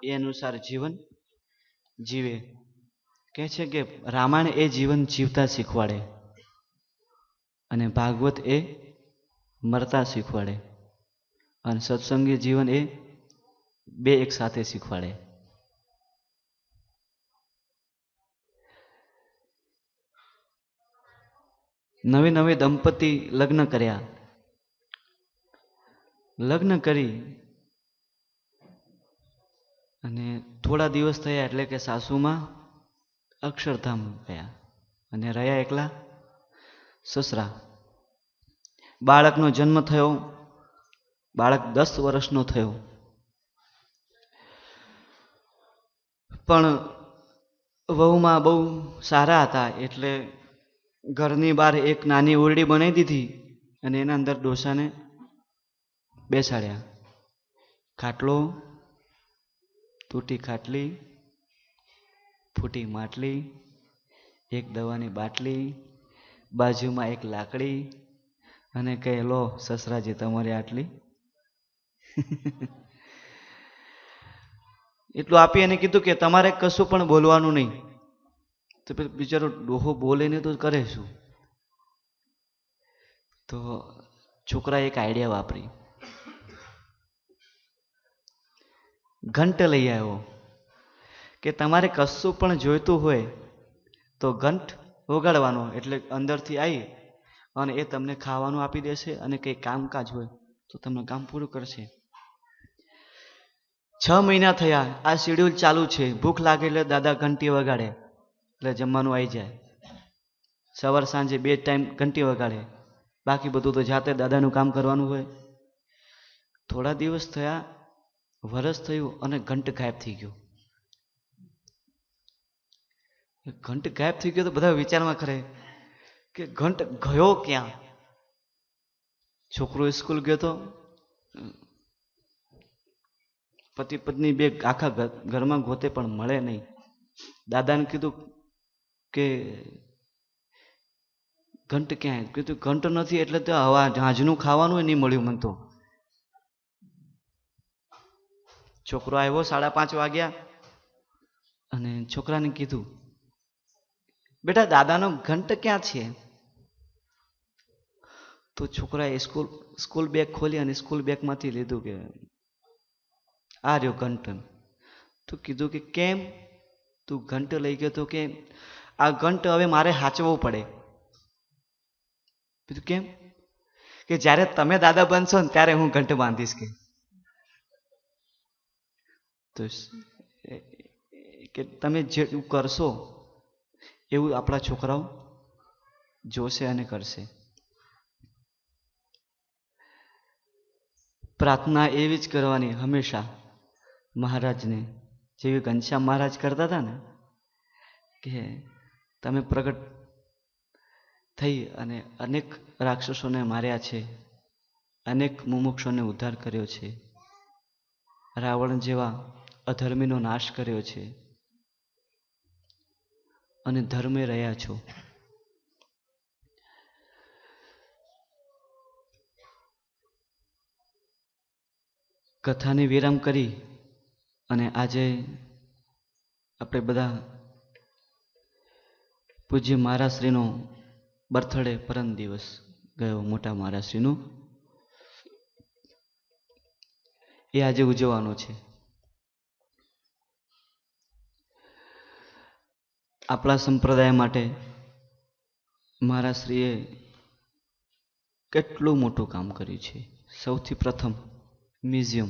એ અનુસાર જીવન જીવે. કહે છે કે રામાયણ એ જીવન જીવતા શીખવાડે અને ભાગવત એ મરતા શીખવાડે અને સત્સંગી જીવન એ બે એક સાથે શીખવાડે. નવી નવી દંપતી લગ્ન કર્યા. લગ્ન કરી અને થોડા દિવસ થયા એટલે કે સાસુમાં અક્ષરધામ ગયા અને રહ્યા એકલા સસરા. બાળકનો જન્મ થયો. બાળક 10 વર્ષનો થયો. પણ વહુમાં બહુ સારા હતા એટલે ઘરની બહાર એક નાની ઓરડી બનાવી દીધી અને એના અંદર ડોસાને બેસાડ્યા. ખાટલો, તૂટી ખાટલી, ફૂટી માટલી, એક દવાની બાટલી, બાજુમાં એક લાકડી અને કહે લો સસરાજી તમારી આટલી. એટલું આપી એને કીધું કે તમારે કશું પણ બોલવાનું નહીં. તો બિચારો ડોહો બોલે ને તો કરે શું? તો છોકરા એક આઈડિયા વાપરી. ઘંટ લઈ આવ્યો કે તમારે કશું પણ જોઈતું હોય તો ઘંટ વગાડવાનો એટલે અંદરથી આવી અને એ તમને ખાવાનું આપી દેશે અને કંઈ કામકાજ હોય તો તમને કામ પૂરું કરશે. 6 મહિના થયા. આ શેડ્યુલ ચાલુ છે. ભૂખ લાગે એટલે દાદા ઘંટી વગાડે એટલે જમવાનું આવી જાય. સવાર સાંજે 2 ટાઈમ ઘંટી વગાડે. બાકી બધું તો જાતે દાદાનું કામ કરવાનું હોય. થોડા દિવસ થયા, વરસ થયું અને ઘંટ ગાયબ થઈ ગયો. ઘંટ ગાયબ થઈ ગયો તો બધા વિચારમાં કરે કે ઘંટ ગયો ક્યાં? છોકરો સ્કૂલ ગયો તો પતિ પત્ની બે આખા ઘરમાં ગોતે પણ મળે નહીં. દાદાને કીધું કે ઘંટ ક્યાં? કીધું ઘંટ નથી એટલે તો હવા હાજનું ખાવાનું નહીં મળ્યું મને તો. છોકરો આવ્યો 5:30 વાગ્યા અને છોકરાને કીધું બેટા દાદાનો ઘંટ ક્યાં છે? તો છોકરાએ સ્કૂલ બેગ ખોલી અને સ્કૂલ બેગમાંથી લીધું કે આ રહ્યો ઘંટ. તો કીધું કે કેમ તું ઘંટ લઈ ગયો? તો કે આ ઘંટ હવે મારે હાચવવું પડે. કીધું કેમ? કે જ્યારે તમે દાદા બનશો ને ત્યારે હું ઘંટ બાંધીશ કે તમે જેવું કરશો એવું આપણા છોકરાઓ જોશે અને કરશે. પ્રાર્થના એવી જ કરવાની હંમેશા મહારાજને, જેવી ઘનશ્યામ મહારાજ કરતા હતા ને કે તમે પ્રગટ થઈ અને અનેક રાક્ષસોને માર્યા છે, અનેક મુમુક્ષોને ઉદ્ધાર કર્યો છે, રાવણ જેવા અધર્મીનો નાશ કર્યો છે અને ધર્મે રહ્યા છો. કથાને વિરામ કરી અને આજે આપણે બધા પૂજ્ય મહારાજશ્રીનો બર્થડે પરમ દિવસ ગયો મોટા મહારાજશ્રીનો એ આજે ઉજવવાનો છે. આપણા સંપ્રદાય માટે મહારાજશ્રીએ કેટલું મોટું કામ કર્યું છે. સૌથી પ્રથમ મ્યુઝિયમ,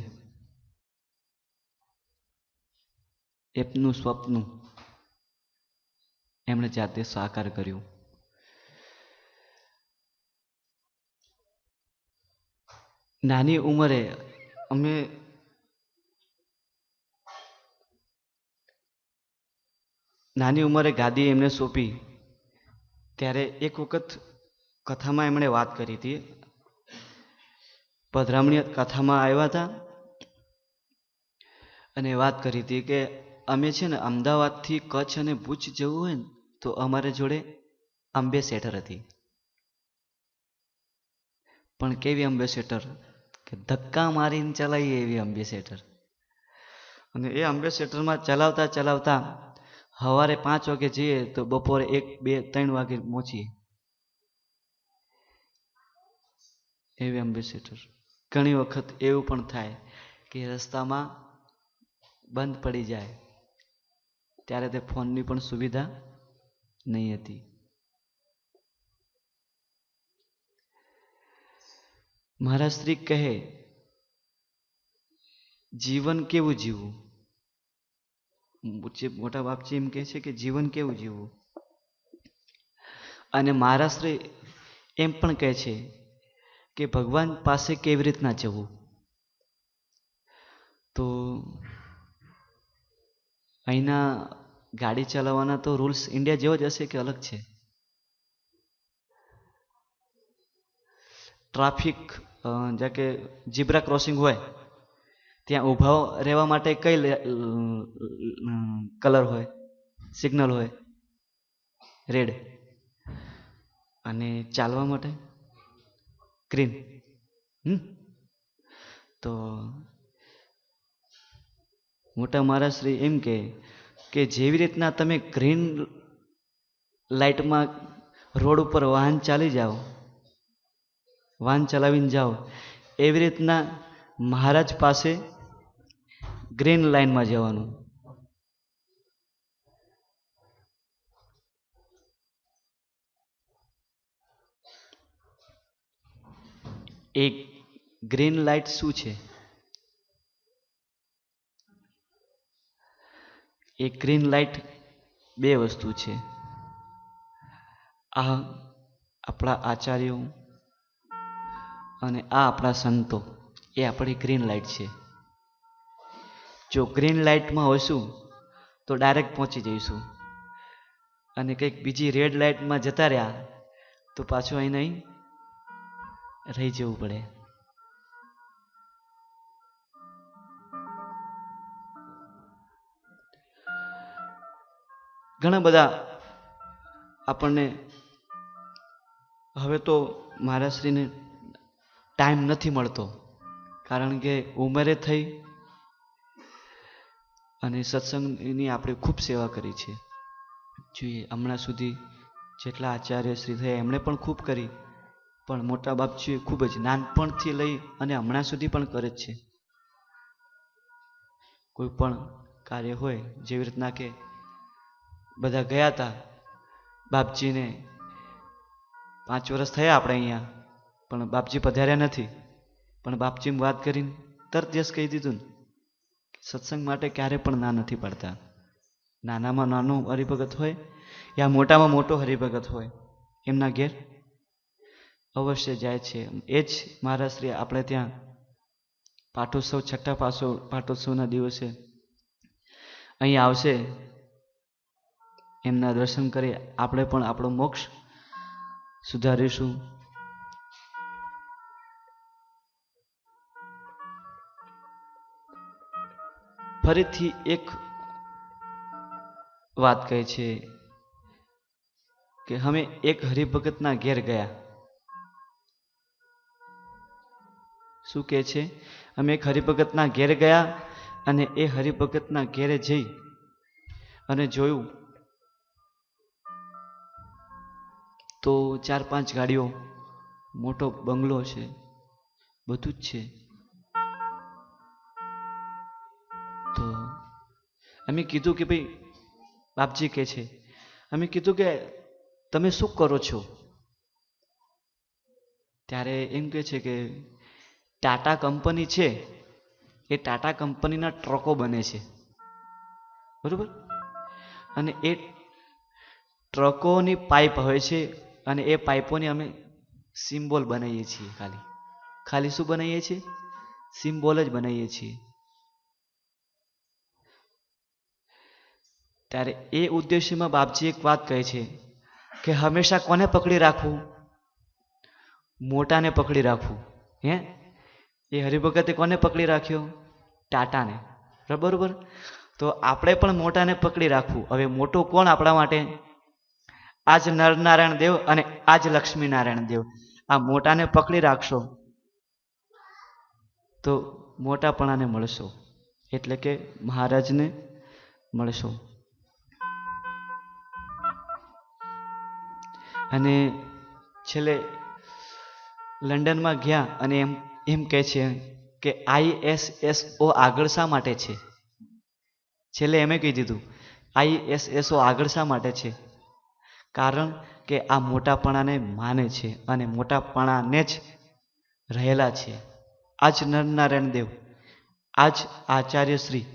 એમનું સ્વપ્ન એમણે જાતે સાકાર કર્યું. નાની ઉંમરે અમે નાની ઉંમરે ગાદી એમને સોંપી ત્યારે એક વખત કથામાં એમણે વાત કરી હતી. પધરામણી કથામાં આવ્યા હતા અને વાત કરી હતી કે અમે છે ને અમદાવાદથી કચ્છ અને ભુજ જવું હોય ને તો અમારે જોડે એમ્બેસેડર હતી. પણ કેવી એમ્બેસેડર કે ધક્કા મારીને ચલાવીએ એવી એમ્બેસેડર. અને એ એમ્બેસેડરમાં ચલાવતા ચલાવતા સવારે 5 વાગે જઈએ તો બપોરે 1, 2, 3 વાગે પહોંચીએ એવી એમ્બેસેડર. ઘણી વખત એવું પણ થાય કે રસ્તામાં બંધ પડી જાય ત્યારે તે ફોનની પણ સુવિધા નહીં હતી. મારા શ્રી કહે જીવન કેવું જીવવું. મોટા બાપજી એમ કહે છે કે જીવન કેવું જીવવું. અને મારા શ્રી એમ પણ કહે છે કે ભગવાન પાસે કેવી રીતના જવું. તો અહીંના ગાડી ચલાવવાના તો રૂલ્સ ઇન્ડિયા જેવો જ હશે કે અલગ છે? ટ્રાફિક જ્યાં કે ઝીબ્રા ક્રોસિંગ હોય ત્યાં ઊભા રહેવા માટે કઈ કલર હોય, સિગ્નલ હોય? રેડ. અને ચાલવા માટે ગ્રીન. તો મોટા મહારાજશ્રી એમ કે જેવી રીતના તમે ગ્રીન લાઇટમાં રોડ ઉપર વાહન ચલાવીને જાઓ એવી રીતના મહારાજ પાસે ગ્રીન લાઇનમાં જવાનું. એક ગ્રીન લાઇટ શું છે? એક ગ્રીન લાઇટ બે વસ્તુ છે. આ આપણા આચાર્યો અને આ આપણા સંતો એ આપણી ગ્રીન લાઇટ છે. જો ગ્રીન લાઇટમાં હોઈશું તો ડાયરેક્ટ પહોંચી જઈશું અને કંઈક બીજી રેડ લાઇટમાં જતા રહ્યા તો પાછું અહીં નહીં રહી જવું પડે. ઘણા બધા આપણને હવે તો મહારાજશ્રીને ટાઈમ નથી મળતો કારણ કે ઉંમરે થઈ અને સત્સંગની આપણે ખૂબ સેવા કરી છે. જોઈએ હમણાં સુધી જેટલા આચાર્યશ્રી થયા એમણે પણ ખૂબ કરી, પણ મોટા બાપજીએ ખૂબ જ નાનપણથી લઈ અને હમણાં સુધી પણ કરે જ છે. કોઈ પણ કાર્ય હોય જેવી રીતના કે બધા ગયા હતા બાપજીને 5 વર્ષ થયા આપણે અહીંયા, પણ બાપજી પધાર્યા નથી. પણ બાપજીને વાત કરીને તરત યસ કહી દીધું. સત્સંગ માટે ક્યારે પણ ના નથી પાડતા. નાનામાં નાનો હરિભગત હોય યા મોટામાં મોટો હરિભગત હોય એમના ઘેર અવશ્ય જાય છે. એ જ મહારાજશ્રી આપણે ત્યાં પાટોત્સવ, છઠ્ઠા પાટોત્સવના દિવસે અહીં આવશે. એમના દર્શન કરી આપણે પણ આપણો મોક્ષ સુધારીશું. ફરીથી એક વાત કહે છે કે અમે એક હરિભગતના ઘેર ગયા. શું કહે છે? અમે એક હરિભગતના ઘેર ગયા અને એ હરિભગતના ઘેરે જઈ અને જોયું તો 4-5 ગાડીઓ, મોટો બંગલો છે, બધું જ છે. તો અમે કીધું કે ભાઈ, બાપજી કહે છે, અમે કીધું કે તમે શું કરો છો? ત્યારે એમ કહે છે કે ટાટા કંપની છે એ ટાટા કંપનીના ટ્રકો બને છે, બરોબર? અને એ ટ્રકોની પાઇપ હોય છે અને એ પાઇપોની અમે સિમ્બોલ બનાવીએ છીએ. ખાલી શું બનાવીએ છીએ? સિમ્બોલ જ બનાવીએ છીએ. ત્યારે એ ઉદ્દેશ્યમાં બાપજી એક વાત કહે છે કે હંમેશા કોને પકડી રાખવું? મોટાને પકડી રાખવું. હે, એ હરિભગતે કોને પકડી રાખ્યો? ટાટાને. બરોબર. તો આપણે પણ મોટાને પકડી રાખવું. હવે મોટો કોણ આપણા માટે? આજ નરનારાયણ દેવ અને આજ લક્ષ્મીનારાયણ દેવ. આ મોટાને પકડી રાખશો તો મોટાપણાને મળશો, એટલે કે મહારાજને મળશો. અને છેલ્લે લંડનમાં ગયા અને એમ કહે છે કે ISSO આગળ શા માટે છે? છેલ્લે એમે કહી દીધું ISSO આગળ શા માટે છે? કારણ કે આ મોટાપણાને માને છે અને મોટાપણાને જ રહેલા છે. આજ નરનારાયણ દેવ, આજ આચાર્યશ્રી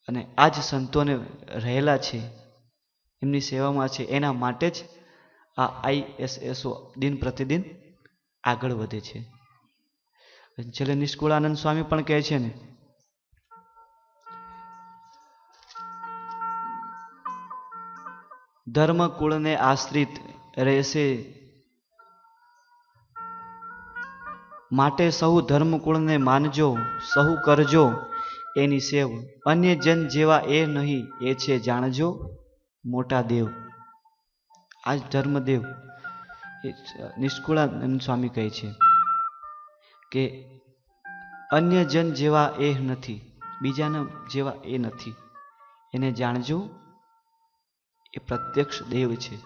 અને આજ સંતોને રહેલા છે, એમની સેવામાં છે. એના માટે જ આ ISSO દિન પ્રતિદિન આગળ વધે છે. છેલ્લે નિષ્કુળાનંદ સ્વામી પણ કહે છે ને, ધર્મ કુળને આશ્રિત રહેશે, માટે સહુ ધર્મકુળને માનજો, સહુ કરજો એની સેવ, અન્ય જન જેવા એ નહીં એ છે જાણજો મોટા દેવ. આજ ધર્મદેવ નિષ્કુળાનંદ સ્વામી કહે છે કે અન્ય જન જેવા એ નથી, બીજાના જેવા એ નથી, એને જાણજો, એ પ્રત્યક્ષ દેવ છે.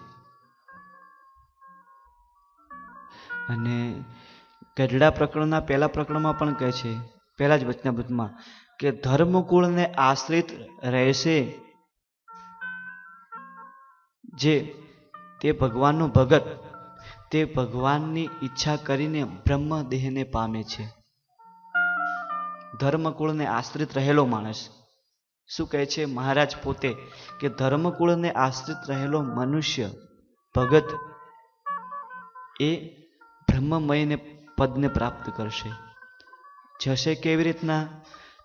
અને ગઢડા પ્રકરણના પહેલા પ્રકરણમાં પણ કહે છે, પહેલા જ વચનામૃતમાં, કે ધર્મકુળને આશ્રિત રહેશે જે તે ભગવાનનો ભગત, તે ભગવાનની ઈચ્છા કરીને બ્રહ્મદેહને પામે છે. ધર્મકુળને આશ્રિત રહેલો માણસ શું કહે છે મહારાજ પોતે, કે ધર્મકુળને આશ્રિત રહેલો મનુષ્ય ભગત એ બ્રહ્મમયને પદને પ્રાપ્ત કરશે. જશે કેવી રીતના?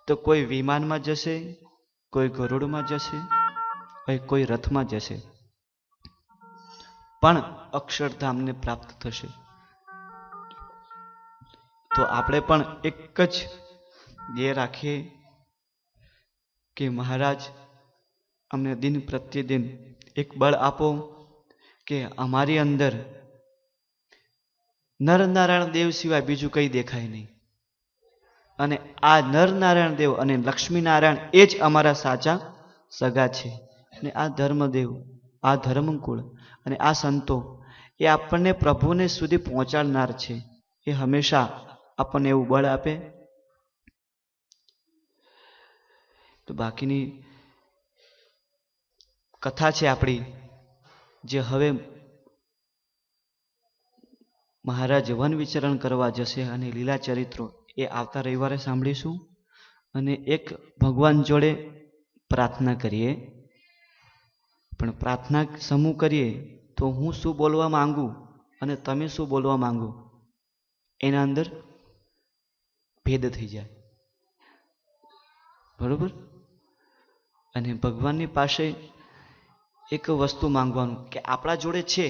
તો કોઈ વિમાનમાં જશે, કોઈ ગરુડમાં જશે, કોઈ રથમાં જશે, પણ અક્ષરધામને પ્રાપ્ત થશે. તો આપણે પણ એક જ ધ્યેય રાખીએ કે મહારાજ અમને દિન પ્રતિદિન એક બળ આપો કે અમારી અંદર નરનારાયણ દેવ સિવાય બીજું કંઈ દેખાય નહીં, અને આ નરનારાયણ દેવ અને લક્ષ્મીનારાયણ એ જ અમારા સાચા સગા છે. અને આ ધર્મદેવ, આ ધર્મકુળ અને આ સંતો એ આપણને પ્રભુને સુધી પહોંચાડનાર છે. એ હંમેશા આપણને એવું બળ આપે. તો બાકીની કથા છે આપણી, જે હવે મહારાજ વન વિચરણ કરવા જશે અને લીલા ચરિત્રો એ આવતા રવિવારે સાંભળીશું. અને એક ભગવાન જોડે પ્રાર્થના કરીએ. પણ પ્રાર્થના સમૂહ કરીએ તો હું શું બોલવા માંગુ અને તમે શું બોલવા માંગો એના અંદર ભેદ થઈ જાય. બરોબર? અને ભગવાનની પાસે એક વસ્તુ માંગવાનું કે આપણા જોડે છે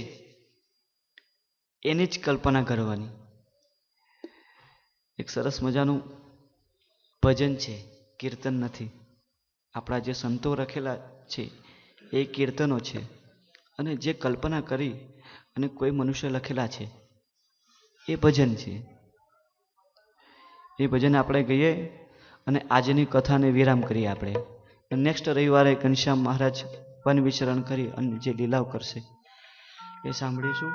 એની જ કલ્પના કરવાની. એક સરસ મજાનું ભજન છે, કીર્તન નથી. આપણા જે સંતો લખેલા છે એ કીર્તનો છે, અને જે કલ્પના કરી અને કોઈ મનુષ્ય લખેલા છે એ ભજન છે. એ ભજન આપણે ગઈએ અને આજની કથાને વિરામ કરીએ. આપણે નેક્સ્ટ રવિવારે ઘનશ્યામ મહારાજ વન વિચરણ કરી અને જે લીલાઓ કરશે એ સાંભળીશું.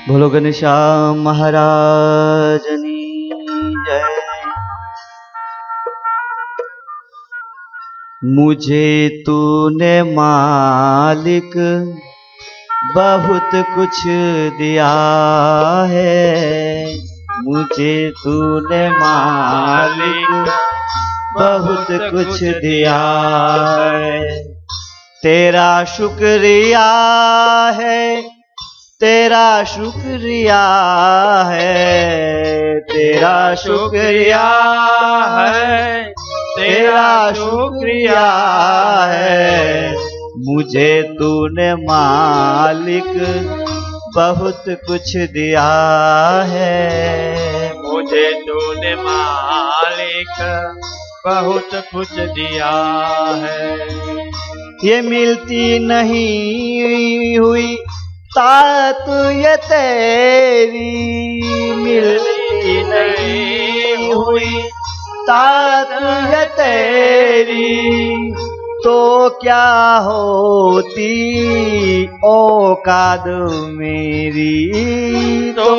બોલો ઘનશ્યામ મહારાજની જય. मुझे तूने मालिक बहुत कुछ दिया है, मुझे तूने मालिक बहुत कुछ दिया है। तेरा शुक्रिया है, तेरा शुक्रिया है, तेरा शुक्रिया है, तेरा शुक्रिया है। मुझे तूने मालिक बहुत कुछ दिया है। मुझे तूने मालिक बहुत कुछ दिया है। ये मिलती नहीं हुई तात ये तेरी, मिलती नहीं हुई तात ये तेरी, तो क्या होती औकात मेरी, तो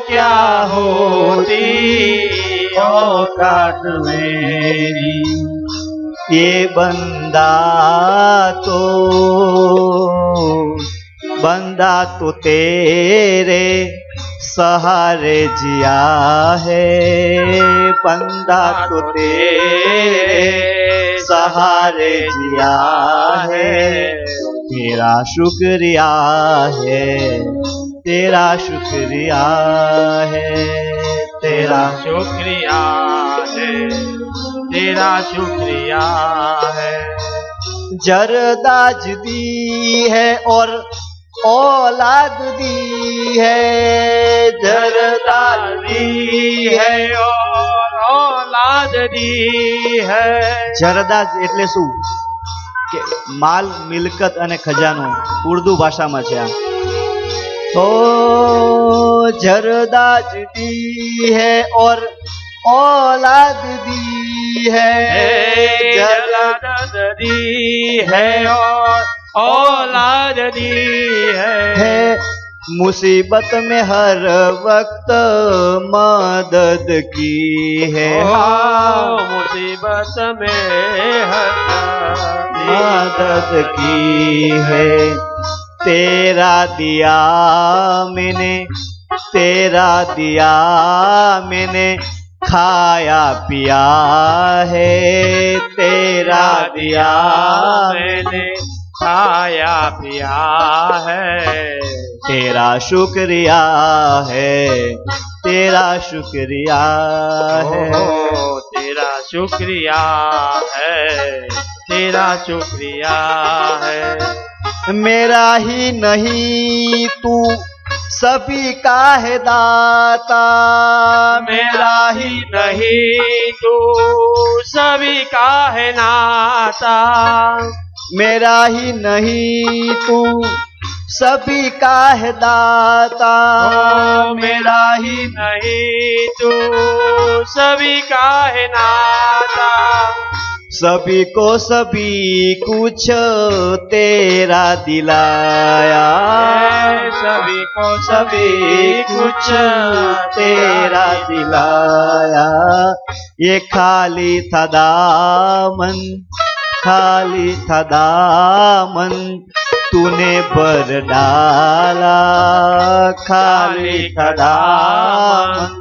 क्या होती औकात मेरी। ये बंदा तो तेरे सहारे जिया है, बंदा तो तेरे सहारे जिया है। तेरा शुक्रिया है, तेरा शुक्रिया है, तेरा शुक्रिया है, तेरा शुक्रिया है। जरदाज दी है और औलाद दी है, जरदाज दी है और औलाद दी है। જરદાજ એટલે શું કે માલ મિલકત અને ખજાનો ઉર્દુ ભાષામાં છે આ। તો जरदाज दी है और औलाद दी है, जरदाज दी है और औलाद दी है। मुसीबत में हर वक्त मदद की है, मुसीबत में हर मदद की है। तेरा दिया मैंने, तेरा दिया मैंने खाया पिया है, तेरा दिया मैंने खाया पिया है। तेरा शुक्रिया है, तेरा शुक्रिया है, तेरा शुक्रिया है, तेरा शुक्रिया है। मेरा ही नहीं तू सभी का है दाता, मेरा ही नहीं तू सभी का है नाता, मेरा ही नहीं तू सभी का है दाता, मेरा ही नहीं तू सभी का है नाता। सभी को सभी कुछ तेरा दिलाया, सभी को सभी कुछ तेरा दिलाया। ये खाली था दामन, खाली था दामन तूने भर डाला, खाली था दामन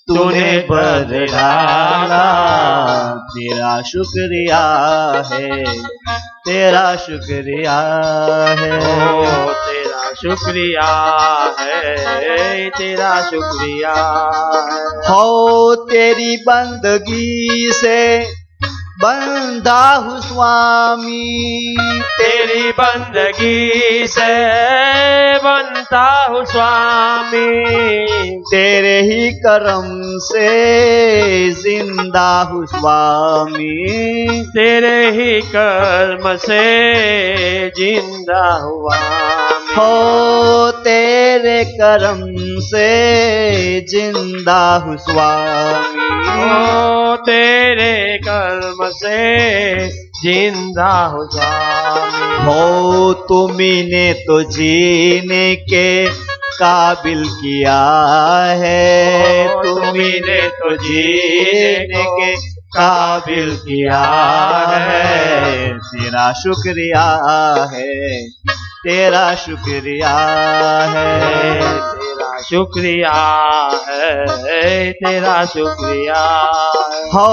तूने भर डाला। तेरा शुक्रिया है, तेरा शुक्रिया है, तेरा शुक्रिया है, तेरा शुक्रिया है। हो तेरी बंदगी से बंधा हूँ स्वामी, तेरी बंदगी से बनता हूँ स्वामी, तेरे ही करम से जिंदा हूँ स्वामी, तेरे ही कर्म से जिंदा हुआ। हो तेरे करम से जिंदा हूँ स्वामी, ओ तेरे कर्म से जिंदा हो स्वामी। हो तुम्ही तो जीने के काबिल किया है, तुम्ही तो जीने के काबिल किया है। तेरा शुक्रिया है, तेरा शुक्रिया है, तेरा शुक्रिया है, तेरा शुक्रिया है। हो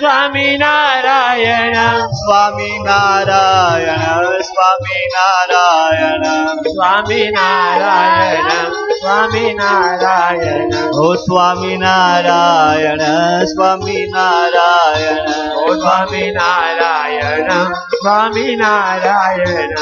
સ્વામિનારાયણ સ્વામિનારાયણ સ્વામિનારાયણ સ્વામિનારાયણ સ્વામિનારાયણ ઓ સ્વામિનારાયણ સ્વામિનારાયણ ઓ સ્વામિનારાયણ સ્વામિનારાયણ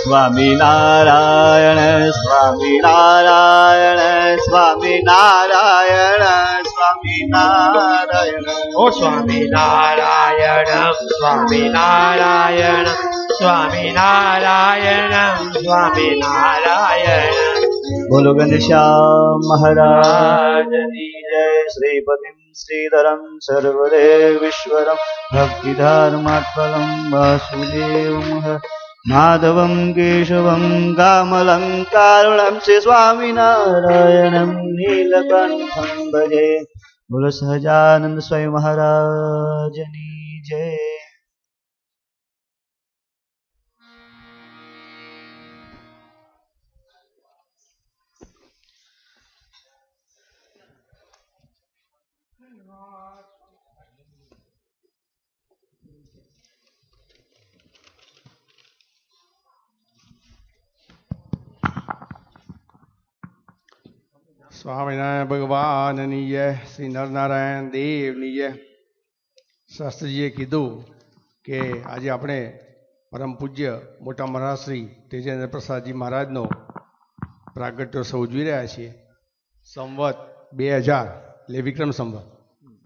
સ્વામિનારાયણ સ્વામિનારાયણ સ્વામિનારાયણ સ્વામિનારાયણ ઓ સ્વામિનારાયણ સ્વામિનારાયણ સ્વામિનારાયણ સ્વામિનારાયણ બોલો ઘનશ્યામ મહારાજની જય શ્રીપતિમ શ્રીધરમ સર્વદેવીશ્વરમ ભક્તિધર્માત્પરમ વાસુદેવમ માધવમ કેશવમ કામલં કારુણમ શ્રી સ્વામિનારાયણમ નીલકંઠમ ભજે બોલો સહજાનંદ સ્વામી મહારાજની જય. સ્વામિનારાયણ ભગવાનની જય. શ્રી નરનારાયણ દેવની જય. શાસ્ત્રીજીએ કીધું કે આજે આપણે પરમ પૂજ્ય મોટા મહારાજ શ્રી તેજેન્દ્ર પ્રસાદજી મહારાજનો પ્રાગટ્યોત્સવ ઉજવી રહ્યા છીએ. સંવત 2000 એટલે વિક્રમ સંવત,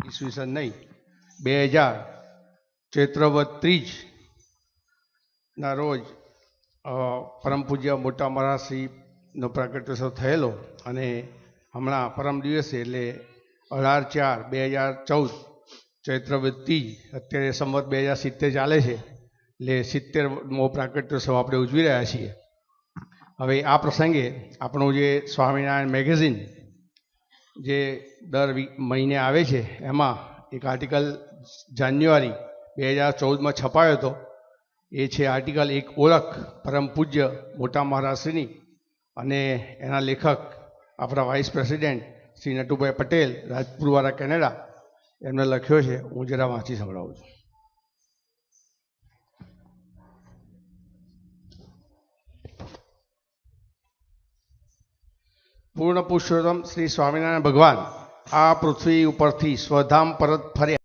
ઈસવીસન નહીં, 2000 ચૈત્રવદ ત્રીજના રોજ પરમ પૂજ્ય મોટા મહારાજ શ્રીનો પ્રાગટ્યોત્સવ થયેલો અને હમણાં પરમ દિવસે એટલે 18/4/2014 ચૈત્રવદ ત્રીજ, અત્યારે સંવત 2070 ચાલે છે એટલે 70મો પ્રાગટ્યોત્સવ આપણે ઉજવી રહ્યા છીએ. હવે આ પ્રસંગે આપણું જે સ્વામિનારાયણ મેગેઝિન જે દર મહિને આવે છે એમાં એક આર્ટિકલ જાન્યુઆરી 2014માં છપાયો હતો. એ છે આર્ટિકલ એક ઓળખ પરમ પૂજ્ય મોટા મહારાજશ્રીની અને એના લેખક આપણા વાઇસ પ્રેસિડેન્ટ શ્રી નટુભાઈ પટેલ, રાજપુરવાળા કેનેડા, એમને લખ્યો છે. હું જરા વાંચી સંભળાવું છું. પૂર્ણ પુરુષોત્તમ શ્રી સ્વામિનારાયણ ભગવાન આ પૃથ્વી ઉપરથી સ્વધામ પરત ફર્યા.